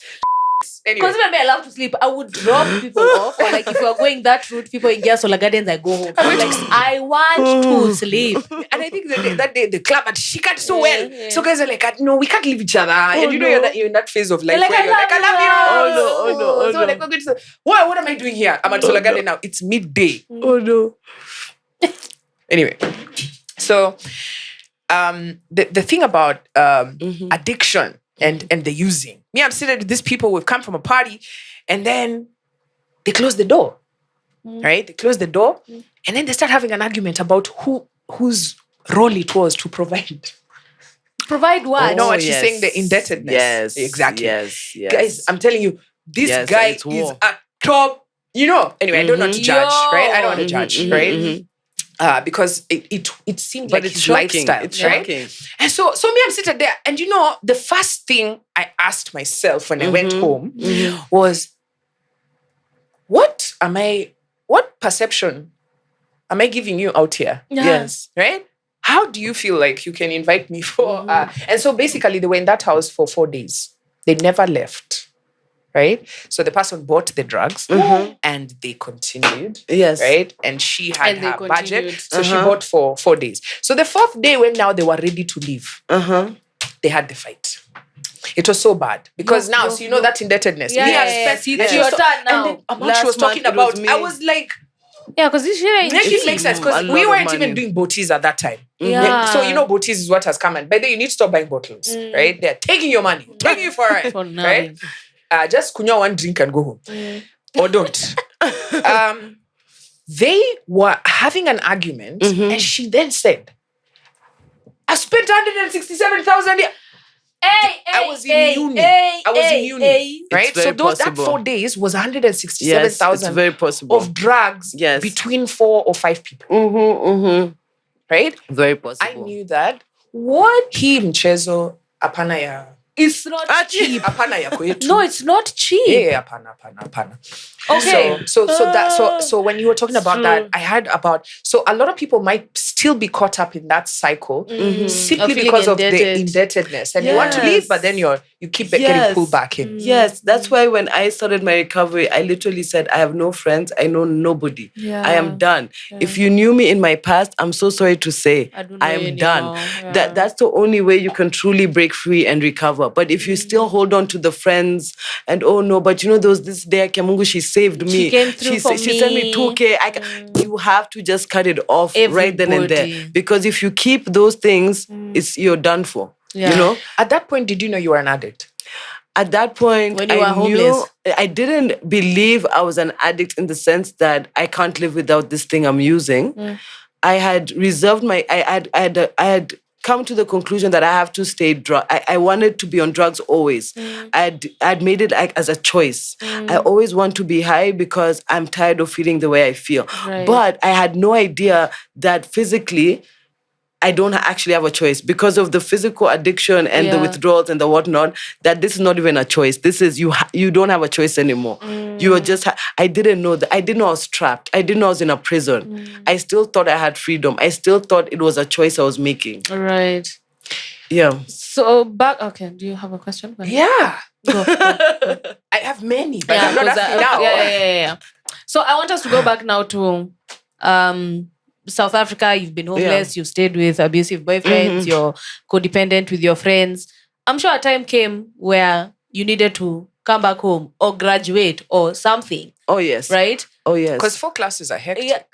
Anyway. Because even me, I love to sleep. I would drop people off. Or like if you're going that route, people in Solar Gardens, I go home. I'm like, I want to sleep. And I think that day the club had shaken so well. Yeah. So guys are like, no, we can't leave each other. And you know you're in that phase of life Like, where you're like, I love you. Oh, no. So like, we're going to what am I doing here? I'm at Solar Garden now. It's midday. Oh no. Anyway, so the thing about addiction and the using. Me, I'm sitting with these people. We've come from a party, and then they close the door. Right? They close the door, and then they start having an argument about whose role it was to provide. Provide what? No, what she's saying, the indebtedness. Yes. Exactly. Yes. Guys, I'm telling you, this Yes, guy it's is war. a top. Anyway, I don't want to judge, right? I don't want to judge, right? Mm-hmm. Because it seemed But like it's his shocking. lifestyle, It's right? shocking. And so me, I'm sitting there, and the first thing I asked myself when I went home was, what perception am I giving you out here? Yeah. Yes. Right? How do you feel like you can invite me for? And so basically, they were in that house for 4 days. They never left. Right? So the person bought the drugs and they continued. Yes. Right? And she had And they her budget. continued. So she bought for 4 days. So the 4th day, when now they were ready to leave, they had the fight. It was so bad. Because now, so you know that indebtedness. Yeah, Me, I've yeah, spent- see, and it's she your was turn now. And then amount Last she was talking month it was about, me. I was like, Yeah, because this shit ain't make it cheap. make sense a because lot we of weren't money. even doing botis at that time. Yeah. So botis is what has come in. By then you need to stop buying bottles, right? They're taking your money, taking you for it, For now. right? Just kunywa one drink and go home, or don't. They were having an argument, and she then said, "I spent 167,000. I was in uni. Right? It's very that possible. 4 days was Yes, 167,000 it's very possible. of drugs Yes. between 4 or 5 people. Right? Very I possible. knew that. What he mchezo apana ya. It's not cheap. Apana ya kwetu. No, it's not cheap. Yeah, apana. Okay. So when you were talking about that, I heard about, so a lot of people might still be caught up in that cycle simply Of feeling because of the indebted. indebtedness, and you want to leave, but then you keep getting pulled back in. Yes, that's why when I started my recovery, I literally said, I have no friends, I know nobody. Yeah. I am done. If you knew me in my past, I'm so sorry to say, I don't know I am you done. anymore. Yeah. That's the only way you can truly break free and recover. But if you still hold on to the friends and, oh no, but this day, Kemungu, she saved me. She came through for She sent me me. 2K. You have to just cut it off right then and there. Everybody. Because if you keep those things, you're done for. Yeah. You know? At that point, did you know you were an addict? At that point, When you were homeless. I didn't believe I was an addict in the sense that I can't live without this thing I'm using. I had reserved I had come to the conclusion that I have to stay drug. I wanted to be on drugs always. I'd made it as a choice. I always want to be high because I'm tired of feeling the way I feel. Right. But I had no idea that physically I don't actually have a choice because of the physical addiction and the withdrawals and the whatnot, that this is not even a choice. This is you don't have a choice anymore. You are just, I didn't know that. I didn't know I was trapped. I didn't know I was in a prison. I still thought I had freedom. I still thought it was a choice I was making. Right. Yeah. So okay, do you have a question? Go ahead. Yeah. Go. I have many, but I'm not asking now. Yeah. So I want us to go back now to South Africa. You've been homeless. You've stayed with abusive boyfriends. You're codependent with your friends. I'm sure a time came where you needed to come back home or graduate or something. Oh, yes. Right? Oh, yes. Because 4 classes are hectic.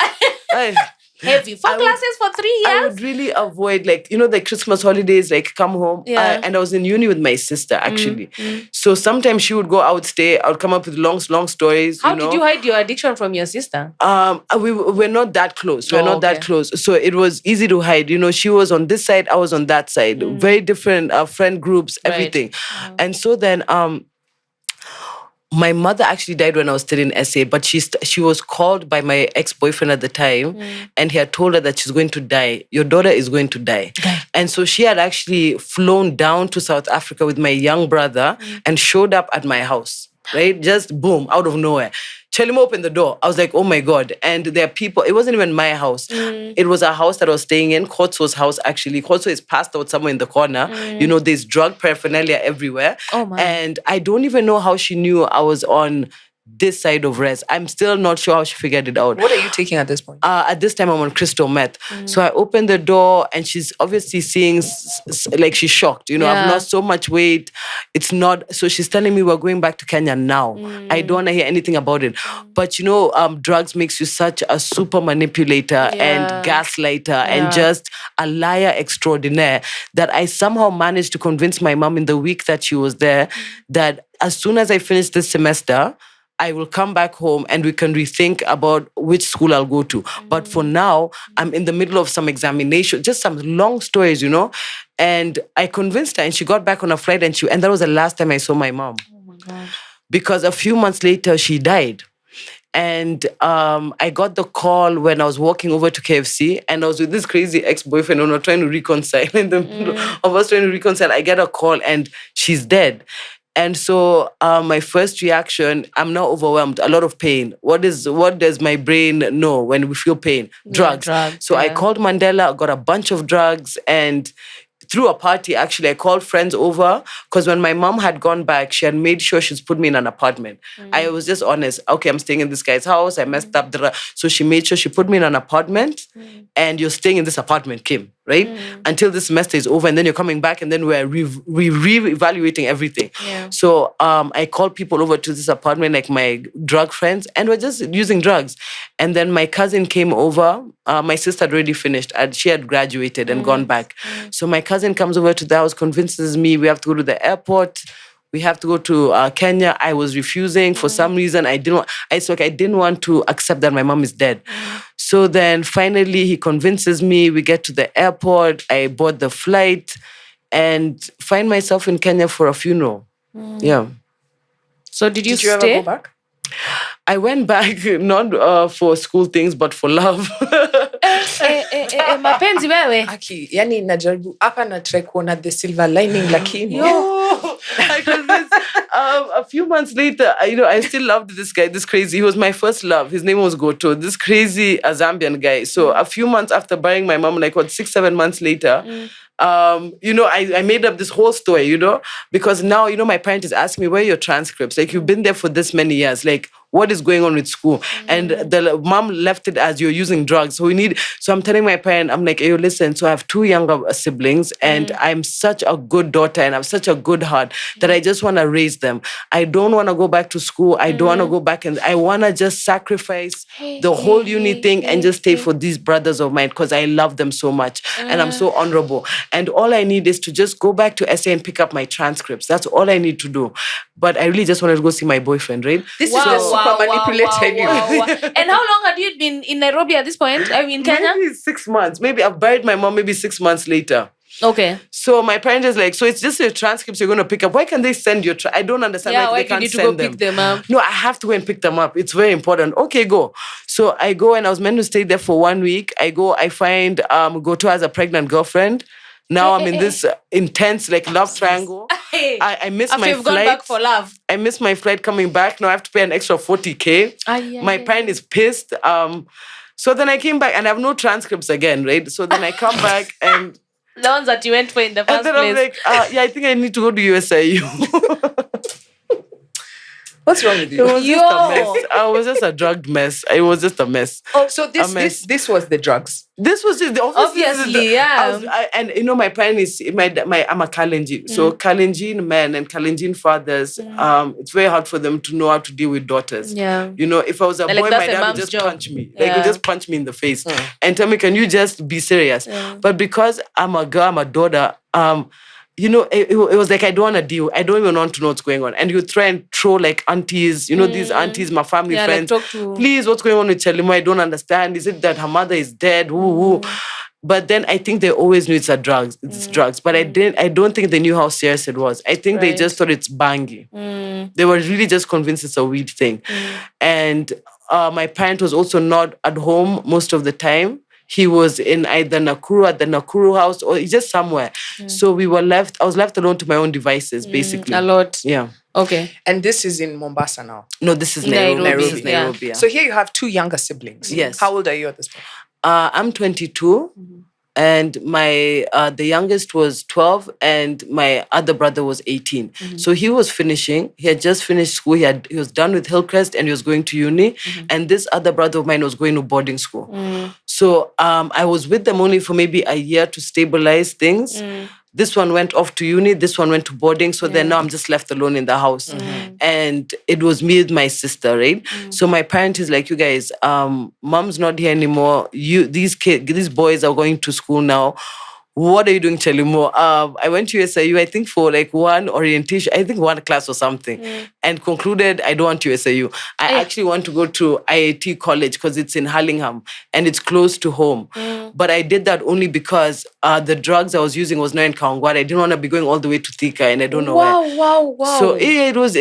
Yeah. Heavy. 4 classes for 3 years? I would really avoid, the Christmas holidays, come home. Yeah. And I was in uni with my sister, actually. So sometimes she would go out, stay. I would come up with long stories. How did you hide your addiction from your sister? We're not that close. We're not that close. So it was easy to hide. She was on this side, I was on that side. Very different friend groups, everything. Right. And so then... my mother actually died when I was still in SA, but she was called by my ex-boyfriend at the time, and he had told her that she's going to die. Your daughter is going to die. And so she had actually flown down to South Africa with my young brother and showed up at my house. right? Just boom, out of nowhere. Chelimo opened the door. I was like, oh my God. And there are people, it wasn't even my house. It was a house that I was staying in, Kotso's house, actually. Kotso is passed out somewhere in the corner. There's drug paraphernalia everywhere. Oh, man. And I don't even know how she knew I was on this side of res. I'm still not sure how she figured it out. What are you taking at this point? At this time, I'm on crystal meth. So I opened the door and she's obviously seeing, like she's shocked. I've lost so much weight. It's not, so she's telling me we're going back to Kenya now. I don't want to hear anything about it. But drugs makes you such a super manipulator and gaslighter and just a liar extraordinaire that I somehow managed to convince my mom in the week that she was there that as soon as I finish this semester, I will come back home and we can rethink about which school I'll go to. But for now, I'm in the middle of some examination, just some long stories, And I convinced her and she got back on a flight and that was the last time I saw my mom. Oh my God. Because a few months later, she died. And I got the call when I was walking over to KFC and I was with this crazy ex-boyfriend and we were trying to reconcile. In the middle of us trying to reconcile, I get a call and she's dead. And so my first reaction, I'm now overwhelmed, a lot of pain. What does my brain know when we feel pain? Drugs. So I called Mandela, got a bunch of drugs, and through a party, actually, I called friends over because when my mom had gone back, she had made sure she's put me in an apartment. I was just honest. Okay, I'm staying in this guy's house. I messed up. So she made sure she put me in an apartment and you're staying in this apartment, Kim, right? Until this semester is over and then you're coming back and then we're re-evaluating everything. Yeah. So I called people over to this apartment, like my drug friends, and we're just using drugs. And then my cousin came over. My sister had already finished. She had graduated and gone back. So my cousin comes over to the house, convinces me we have to go to the airport. We have to go to Kenya. I was refusing for some reason. I didn't want to accept that my mom is dead. So then finally he convinces me. We get to the airport. I bought the flight and find myself in Kenya for a funeral. Yeah. So did you ever stay? go back? I went back not for school things, but for love. Mapenzi wewe. Aki, yani najaribu hapa na try kuona the silver lining lakini. I convinced, a few months later, I still loved this guy, this crazy. He was my first love. His name was Goto, this crazy Zambian guy. So a few months after burying my mom, 6-7 months later, I made up this whole story, because now, my parent is asking me, where are your transcripts? Like, you've been there for this many years. Like, what is going on with school? And the mom left it as you're using drugs. So I'm telling my parent, I'm like, hey, listen, so I have 2 younger siblings and I'm such a good daughter and I have such a good heart that I just want to raise them. I don't want to go back to school. I don't want to go back and I want to just sacrifice the whole uni thing and just stay for these brothers of mine because I love them so much and I'm so honorable. And all I need is to just go back to SA and pick up my transcripts. That's all I need to do. But I really just wanted to go see my boyfriend, right? This is the super manipulated you. And how long had you been in Nairobi at this point? I mean, Kenya? Maybe 6 months. Maybe I've buried my mom maybe 6 months later. Okay. So my parents is like, so it's just your transcripts you're going to pick up. Why can't they send your I don't understand why they can't send them. Why you need to go pick them up? No, I have to go and pick them up. It's very important. Okay, go. So I go and I was meant to stay there for 1 week. I go, I find Goto as a pregnant girlfriend. Now I'm in this intense love triangle. I miss After my you've flight. gone back for love. I miss my flight coming back. Now I have to pay an extra 40K. My parent is pissed. So then I came back and I have no transcripts again, right? So then I come back and the ones that you went for in the first and then place. I'm like, I think I need to go to USIU. What's wrong with you? It was just a mess. I was just a drugged mess. It was just a mess. Oh, so this was the drugs. This was just obviously, yeah. My parent is I'm a Kalenjin. So Kalenjin men and Kalenjin fathers, it's very hard for them to know how to deal with daughters. Yeah. If I was a boy, my dad would just punch me. He would just punch me in the face and tell me, "Can you just be serious?" Yeah. But because I'm a girl, I'm a daughter. It was like I don't want to deal. I don't even want to know what's going on. And you try and throw aunties, these aunties, my family friends. Please, what's going on with Chelimo? I don't understand. Is it that her mother is dead? But then I think they always knew it's drugs. It's drugs. But I don't think they knew how serious it was. I think they just thought it's bangy. They were really just convinced it's a weed thing. And my parent was also not at home most of the time. He was in either Nakuru at the Nakuru house or just somewhere. So I was left alone to my own devices, basically. A lot. Yeah. Okay. And this is in Mombasa now. No, this is Nairobi. Nairobi. This is Yeah. Nairobi. Yeah. So here you have 2 younger siblings. Yes. How old are you at this point? I'm 22. And my the youngest was 12, and my other brother was 18. So he was finishing. He had just finished school. He was done with Hillcrest, and he was going to uni. And this other brother of mine was going to boarding school. So I was with them only for maybe a year to stabilize things. This one went off to uni. This one went to boarding. So then now I'm just left alone in the house. And it was me with my sister, right? So my parent is like, you guys, mom's not here anymore. These boys are going to school now. What are you doing, Chelimo? I went to USIU, I think, for like one orientation, I think one class or something, and concluded I don't want USIU. I actually want to go to IIT college because it's in Hurlingham and it's close to home. But I did that only because the drugs I was using was not in Kawangware. I didn't want to be going all the way to Thika, and I don't know where. Wow. So it was,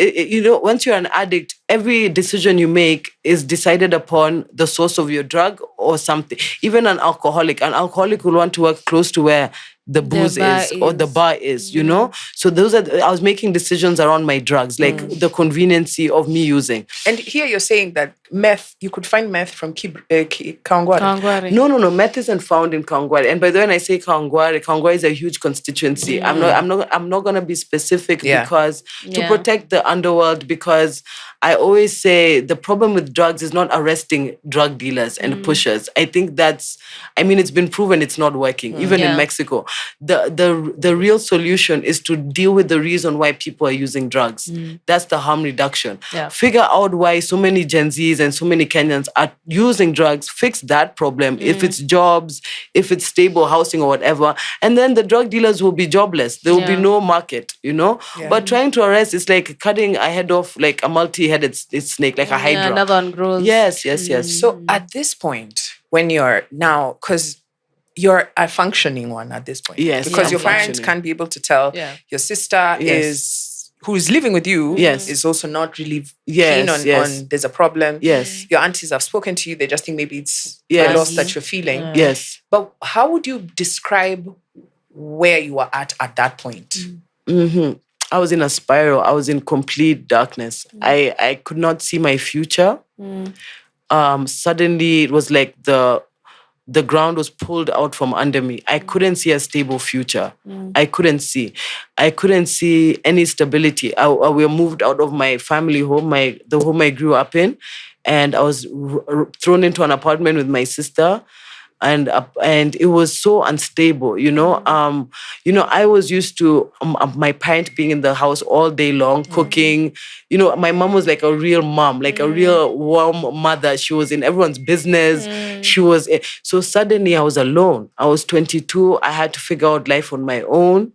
once you're an addict, every decision you make is decided upon the source of your drug or something. Even an alcoholic will want to work close to where the booze is or the bar is, you know? So I was making decisions around my drugs, like the conveniency of me using. And here you're saying that meth, you could find meth from Kawangware. No. Meth isn't found in Kawangware. And by the way, when I say Kawangware is a huge constituency. I'm not going to be specific because to protect the underworld, because I always say the problem with drugs is not arresting drug dealers and pushers. I think it's been proven it's not working, even in Mexico. The real solution is to deal with the reason why people are using drugs. That's the harm reduction. Figure out why so many Gen Zs and so many Kenyans are using drugs, fix that problem. If it's jobs, if it's stable housing or whatever, and then the drug dealers will be jobless. There will be no market, you know? But trying to arrest is like cutting a head off like a multi-headed snake, like a hydra. Another one grows. Yes. So at this point, when you're now, because you're a functioning one at this point. Yes. Because your parents can't be able to tell your sister who is living with you is also not really keen on there's a problem. Yes. Your aunties have spoken to you. They just think maybe it's a loss that you're feeling. Yes. But how would you describe where you were at that point? I was in a spiral. I was in complete darkness. I could not see my future. Suddenly, it was like the ground was pulled out from under me. I couldn't see a stable future. I couldn't see any stability. We were moved out of my family home, the home I grew up in, and I was thrown into an apartment with my sister. And it was so unstable, you know. I was used to my parent being in the house all day long, cooking. You know, my mom was like a real mom, like a real warm mother. She was in everyone's business. She was so suddenly I was alone. I was 22. I had to figure out life on my own.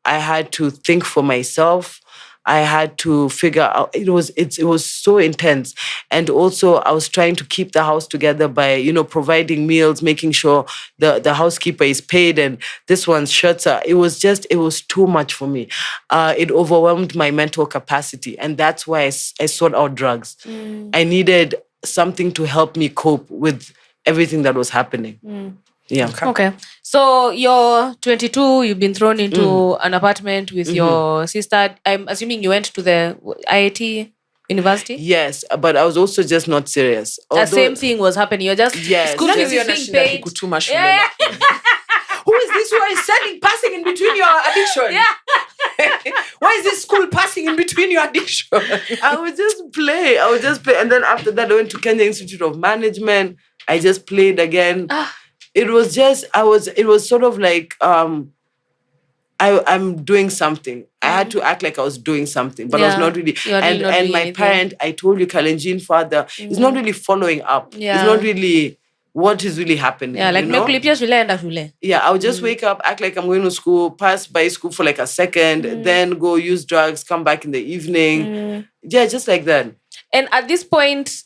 I had to think for myself. I had to figure out, it was so intense. And also I was trying to keep the house together by, providing meals, making sure the housekeeper is paid and this one's shirts are, it was too much for me. It overwhelmed my mental capacity. And that's why I sought out drugs. I needed something to help me cope with everything that was happening. Yeah. Okay. So you're 22, you've been thrown into an apartment with your sister. I'm assuming you went to the IIT university? Yes, but I was also just not serious. The same thing was happening. You're just school fees is being paid. Yeah. Who is this who is passing in between your addiction? Yeah. Why is this school passing in between your addiction? I would just play. And then after that, I went to Kenya Institute of Management. I just played again. It was sort of like, I'm doing something. I had to act like I was doing something, but I was not really. And my anything. Parent, I told you, Kalenjin father, is not really following up. Yeah. It's not really what is really happening. Yeah, like Yeah, I would just wake up, act like I'm going to school, pass by school for like a second, then go use drugs, come back in the evening. Yeah, just like that. And at this point,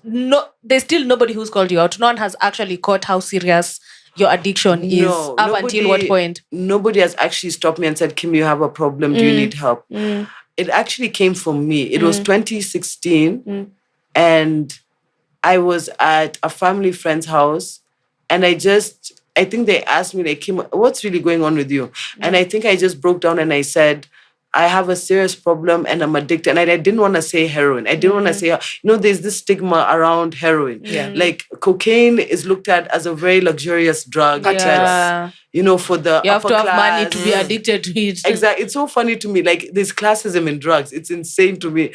there's still nobody who's called you out. No one has actually caught how serious your addiction is until what point? Nobody has actually stopped me and said, Kim, you have a problem. Do you need help? It actually came from me. It was 2016 and I was at a family friend's house and I think they asked me, like, Kim, what's really going on with you? And I think I just broke down and I said, I have a serious problem and I'm addicted. And I didn't want to say heroin. I didn't want to say, there's this stigma around heroin. Yeah. Like cocaine is looked at as a very luxurious drug. Yeah. For the You have upper to have class. money to be addicted to it. Exactly. It's so funny to me. Like there's classism in drugs. It's insane to me.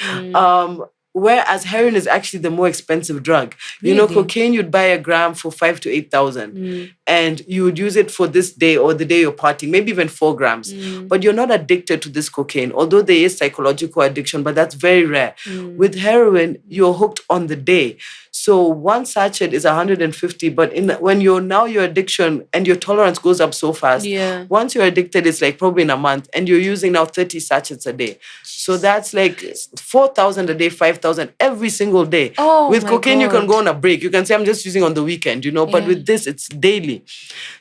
Whereas heroin is actually the more expensive drug. Really? Cocaine, you'd buy a gram for 5,000 to 8,000. And you would use it for this day or the day you're partying, maybe even 4 grams. But you're not addicted to this cocaine, although there is psychological addiction, but that's very rare. With heroin, you're hooked on the day. So one sachet is 150, but when your addiction and your tolerance goes up so fast, once you're addicted, it's like probably in a month, and you're using now 30 sachets a day. So that's like 4,000 a day, 5,000 every single day. Oh, with my cocaine, you God. can go on a break. You can say, I'm just using on the weekend, but with this, it's daily.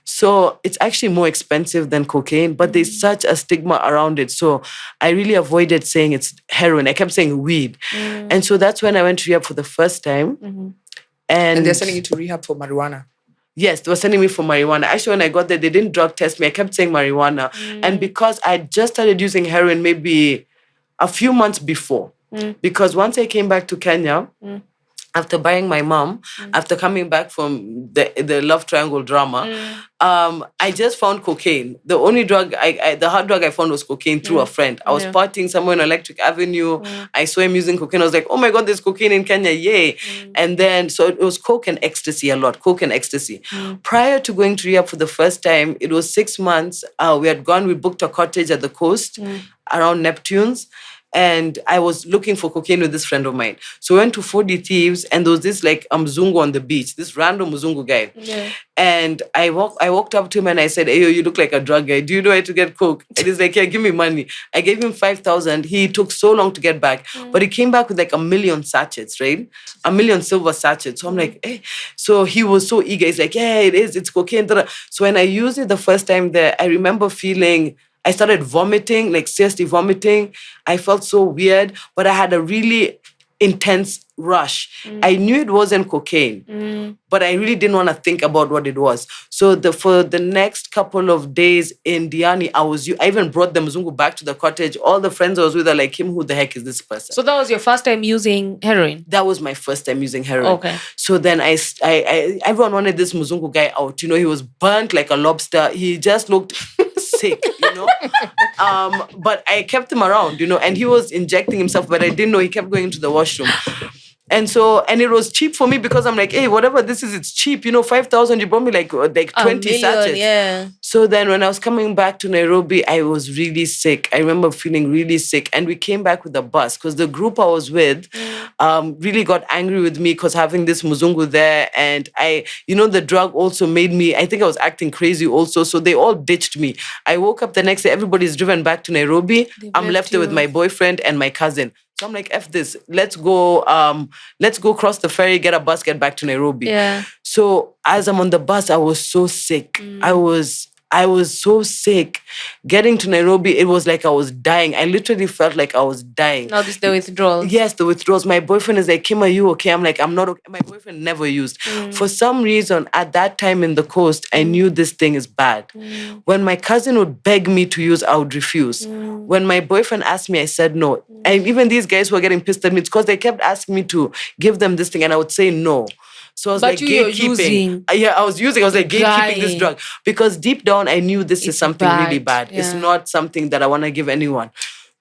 So it's actually more expensive than cocaine, but there's such a stigma around it. So I really avoided saying it's heroin. I kept saying weed. And so that's when I went to rehab for the first time. And they're sending you to rehab for marijuana. Yes, they were sending me for marijuana. Actually, when I got there, they didn't drug test me. I kept saying marijuana. And because I just started using heroin maybe a few months before, because once I came back to Kenya, after buying my mom, after coming back from the love triangle drama, I just found cocaine. The only drug, the hard drug I found was cocaine through a friend. I was partying somewhere on Electric Avenue. I saw him using cocaine. I was like, oh my God, there's cocaine in Kenya, yay. And then, so it was coke and ecstasy a lot, coke and ecstasy. Prior to going to rehab for the first time, it was 6 months. We booked a cottage at the coast around Neptune's. And I was looking for cocaine with this friend of mine. So we went to 4D Thieves, and there was this like Mzungu on the beach, this random Mzungu guy. Yeah. And I walked up to him and I said, hey, you look like a drug guy. Do you know where to get coke? And he's like, yeah, give me money. I gave him 5,000. He took so long to get back. But he came back with like 1 million sachets, right? 1 million silver sachets. So I'm like, hey. So he was so eager. He's like, yeah, it is. It's cocaine. So when I used it the first time there, I remember I started vomiting, like seriously vomiting. I felt so weird, but I had a really intense rush. I knew it wasn't cocaine, but I really didn't want to think about what it was. So for the next couple of days in Diani, I even brought the Mzungu back to the cottage. All the friends I was with are like, Kim, who the heck is this person? So that was your first time using heroin? That was my first time using heroin. Okay. So then everyone wanted this Mzungu guy out. He was burnt like a lobster. He just looked sick, but I kept him around, and he was injecting himself, but I didn't know he kept going into the washroom. And it was cheap for me because I'm like, hey, whatever this is, it's cheap. 5,000, you brought me like 20 sachets. Yeah. So then when I was coming back to Nairobi, I was really sick. I remember feeling really sick. And we came back with a bus because the group I was with really got angry with me because having this Muzungu there. And the drug also made me, I think I was acting crazy also. So they all ditched me. I woke up the next day, everybody's driven back to Nairobi. I'm left there with my boyfriend and my cousin. So I'm like, F this, let's go cross the ferry, get a bus, get back to Nairobi. Yeah. So as I'm on the bus, I was so sick. I was so sick. Getting to Nairobi, it was like I was dying. I literally felt like I was dying. Now this the withdrawals. Yes, the withdrawals. My boyfriend is like, Kim, are you okay? I'm like, I'm not okay. My boyfriend never used. For some reason, at that time in the coast, I knew this thing is bad. When my cousin would beg me to use, I would refuse. When my boyfriend asked me, I said no. And even these guys were getting pissed at me. It's because they kept asking me to give them this thing and I would say no. So I was like gatekeeping. Yeah, I was using. I was like gatekeeping this drug because deep down I knew this is something really bad. Yeah. It's not something that I want to give anyone.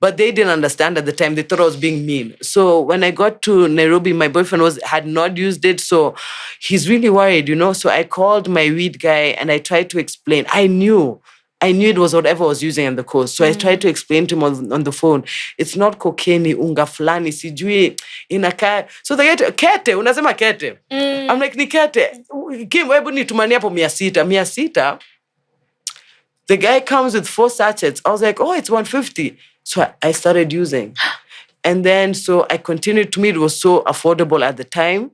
But they didn't understand at the time. They thought I was being mean. So when I got to Nairobi, my boyfriend had not used it. So he's really worried, So I called my weed guy and I tried to explain. I knew it was whatever I was using on the coast. So I tried to explain to him on the phone, it's not cocaine, unga fulani, sijui, inaka. So they get, kete, unasema kete. I'm like, ni kete. Kim, webu nitumani hapo 600. The guy comes with 4 sachets. I was like, oh, it's 150. So I started using. And then, so I continued. To me, it was so affordable at the time.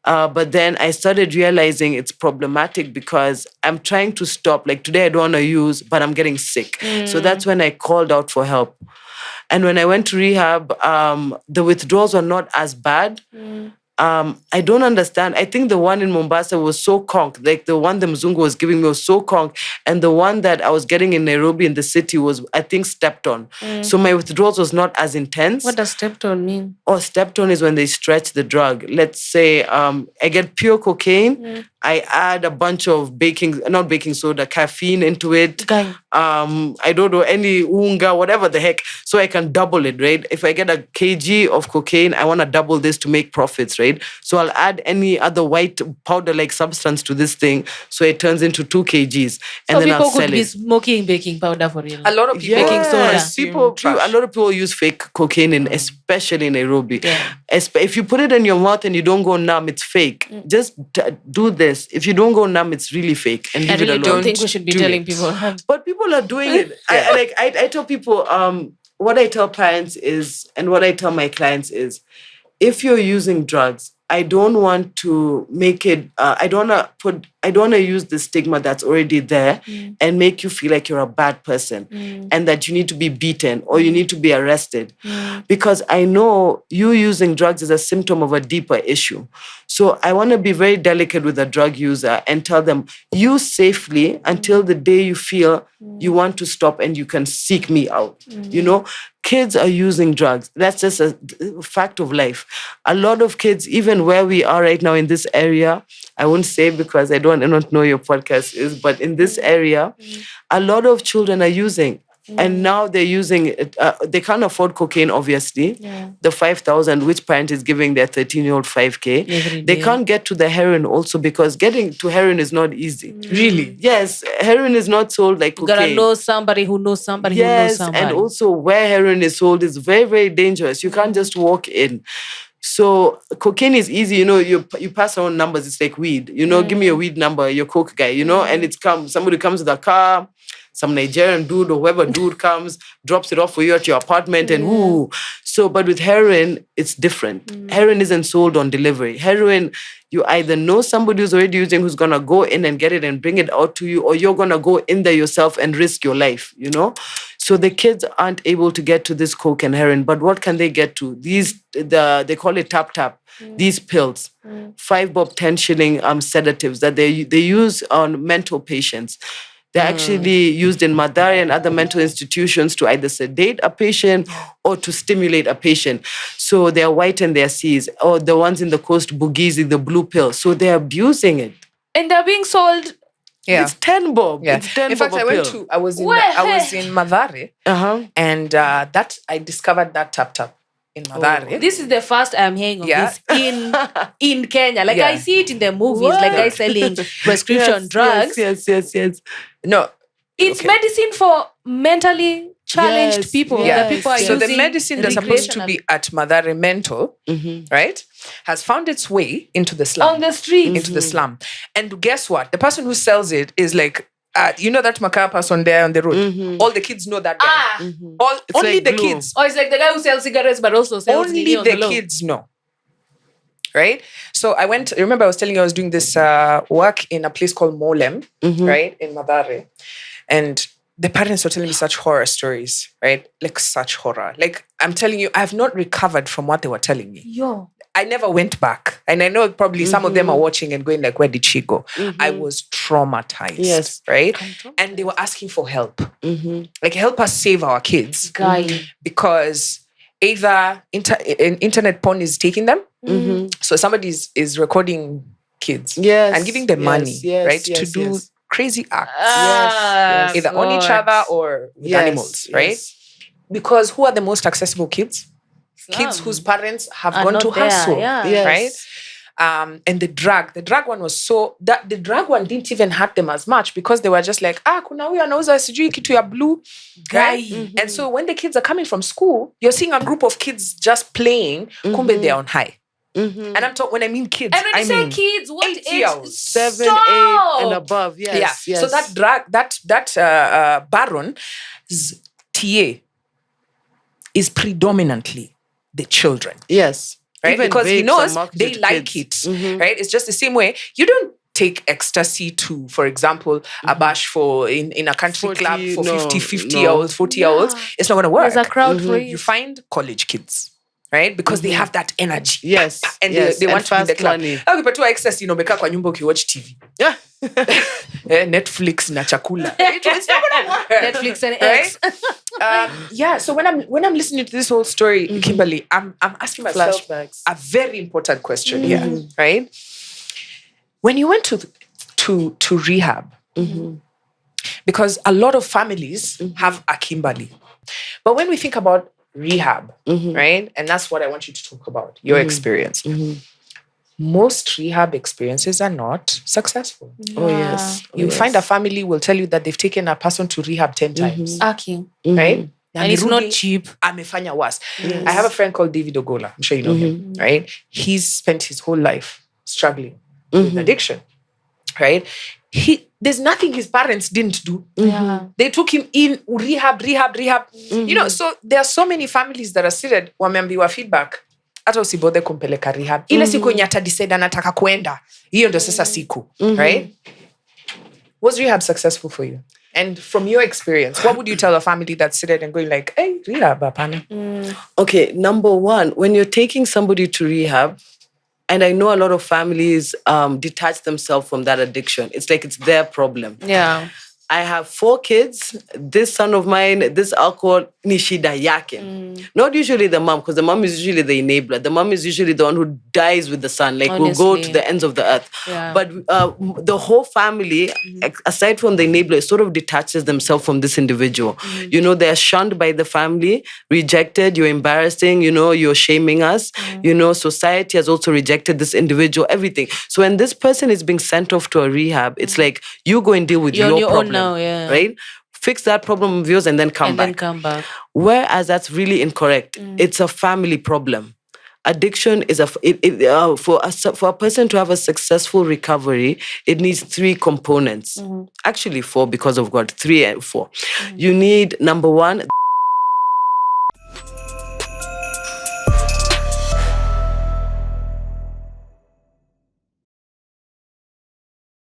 But then I started realizing it's problematic because I'm trying to stop. Like today I don't want to use, but I'm getting sick. So that's when I called out for help. And when I went to rehab, the withdrawals were not as bad. I don't understand. I think the one in Mombasa was so conk. Like the one the Mzungu was giving me was so conk. And the one that I was getting in Nairobi in the city was, I think, stepped on. So my withdrawals was not as intense. What does stepped on mean? Or stepped on is when they stretch the drug. Let's say I get pure cocaine. I add a bunch of not baking soda, caffeine into it. I don't know, any unga, whatever the heck. So I can double it, right? If I get a kg of cocaine, I want to double this to make profits, right? So I'll add any other white powder-like substance to this thing, so it turns into 2 kgs, and then I'll sell it. So people could be smoking baking powder for real. A lot of people Baking soda. trash. A lot of people use fake cocaine, especially in Nairobi. If you put it in your mouth and you don't go numb, it's fake. Just do this. If you don't go numb, it's really fake. And I leave it really alone. don't think we should be telling people. But people are doing it. I tell people, what I tell parents is, and what I tell my clients is, if you're using drugs, I don't want to make it, I don't want to use the stigma that's already there and make you feel like you're a bad person and that you need to be beaten or you need to be arrested. Because I know you using drugs is a symptom of a deeper issue. So I want to be very delicate with a drug user and tell them, use safely until the day you feel you want to stop and you can seek me out. You know, kids are using drugs. That's just a fact of life. A lot of kids, even where we are right now in this area, I won't say because I don't know your podcast is, but in this area, a lot of children are using. And now they're using it. They can't afford cocaine, obviously. The 5,000, which parent is giving their 13-year-old 5K. They can't get to the heroin also because getting to heroin is not easy. Really? Yes, heroin is not sold like cocaine. You gotta know somebody who knows somebody who knows somebody. And also where heroin is sold is very, very dangerous. You can't just walk in. So cocaine is easy, you know, you pass around numbers, it's like weed. You know, give me a weed number, your coke guy, you know, and somebody comes with a car, some Nigerian dude or whoever dude comes, drops it off for you at your apartment and whoo. So, but with heroin, it's different. Heroin isn't sold on delivery. Heroin, you either know somebody who's already using who's going to go in and get it and bring it out to you, or you're going to go in there yourself and risk your life, you know? So the kids aren't able to get to this coke and heroin, but what can they get to? They call it tap. These pills, 5 bob, 10 shilling sedatives that they use on mental patients. They're actually used in Mathare and other mental institutions to either sedate a patient or to stimulate a patient. So they're white and they're C's, or the ones in the coast, boogies, the blue pill. So they're abusing it. And they're being sold. Yeah. It's 10 bob. Yeah. It's 10 in fact, bob I was in Mathare, and that I discovered that tap in Mathare. This is the first I'm hearing of this in Kenya. Like I see it in the movies, What? like guys selling prescription drugs. Yes. No, It's medicine for mentally challenged people. Yeah. The people are so using the medicine that's supposed to be at Mathare Mental, right, has found its way into the slum. on the street. Into the slum. And guess what? The person who sells it is like, you know that Makaa person there on the road? All the kids know that guy. Only like the glue. kids. Or it's like the guy who sells cigarettes but also sells Only Nini on the low. kids know. Right? So remember I was telling you I was doing this work in a place called Molem, right? In Mathare. And the parents were telling me such horror stories, right? Like such horror. Like I'm telling you, I have not recovered from what they were telling me. Yo. I never went back. And I know probably some of them are watching and going like, where did she go? I was traumatized, Yes. right? And they were asking for help. Like, help us save our kids. Guy. Because either internet porn is taking them. So somebody is recording kids and giving them money, right? To do crazy acts. Either on each other or with animals, right? Because who are the most accessible kids? Kids whose parents have gone to hustle, right? And the drug one was so that the drug one didn't even hurt them as much because they were just like, kuna huyu anauza sijui kitu ya blue, right? And so when the kids are coming from school, you're seeing a group of kids just playing, kumbe they're on high. And I'm talking, when I mean kids, And when I you say mean kids, what 8 age? years old. 7, 8 and above. Yes. So that baron's TA is predominantly the children. Yes. Right? Even because he vapes knows are marketed they to like kids. it. Right? It's just the same way. You don't take ecstasy to, for example, a bash for in a country 40, club for no, 50 no. year olds, 40 year olds. It's not going to work. There's a crowd for You you. find college kids. right? Because they have that energy. Yes. And yes. they want to be in the fast club. money. Okay, but to excess, umekaa kwa nyumba ukiwatch TV. Yeah. Netflix na chakula. It's not gonna work. Netflix and X. Yeah, so when I'm listening to this whole story, Kimberly, I'm asking myself Flashbacks. a very important question here, right? When you went to rehab, because a lot of families have a Kimberly, but when we think about rehab, right, and that's what I want you to talk about, your experience. Most rehab experiences are not successful. Oh yes. You find a family will tell you that they've taken a person to rehab 10 times, Okay. right? And it's not cheap. Amefanya worse. I have a friend called David Ogola. I'm sure you know him, right? He's spent his whole life struggling with addiction, right? There's nothing his parents didn't do. Yeah. They took him in rehab. You know, so there are so many families that are seated, wameambiwa feedback, hata usibodhe kumpeleka rehab. Ile siku yenye atadecide anataka kuenda, hiyo ndo sasa siku, right? Was rehab successful for you? And from your experience, what would you tell a family that's seated and going like, hey, rehab, apana? Okay, number one, when you're taking somebody to rehab, and I know a lot of families detach themselves from that addiction. It's like it's their problem. Yeah. I have 4 kids. This son of mine, this alcohol, nishida yake. Not usually the mom, because the mom is usually the enabler. The mom is usually the one who dies with the son. Like, will go to the ends of the earth. Yeah. But the whole family, aside from the enabler, sort of detaches themselves from this individual. You know, they're shunned by the family, rejected, you're embarrassing, you know, you're shaming us. You know, society has also rejected this individual, everything. So when this person is being sent off to a rehab, it's like, you go and deal with your problem. Now, yeah. Right? Fix that problem of yours and then come back. Then come back. Whereas that's really incorrect. It's a family problem. Addiction is for a person to have a successful recovery, it needs 3 components. Actually 4 because of God, 3 and 4. You need, number 1,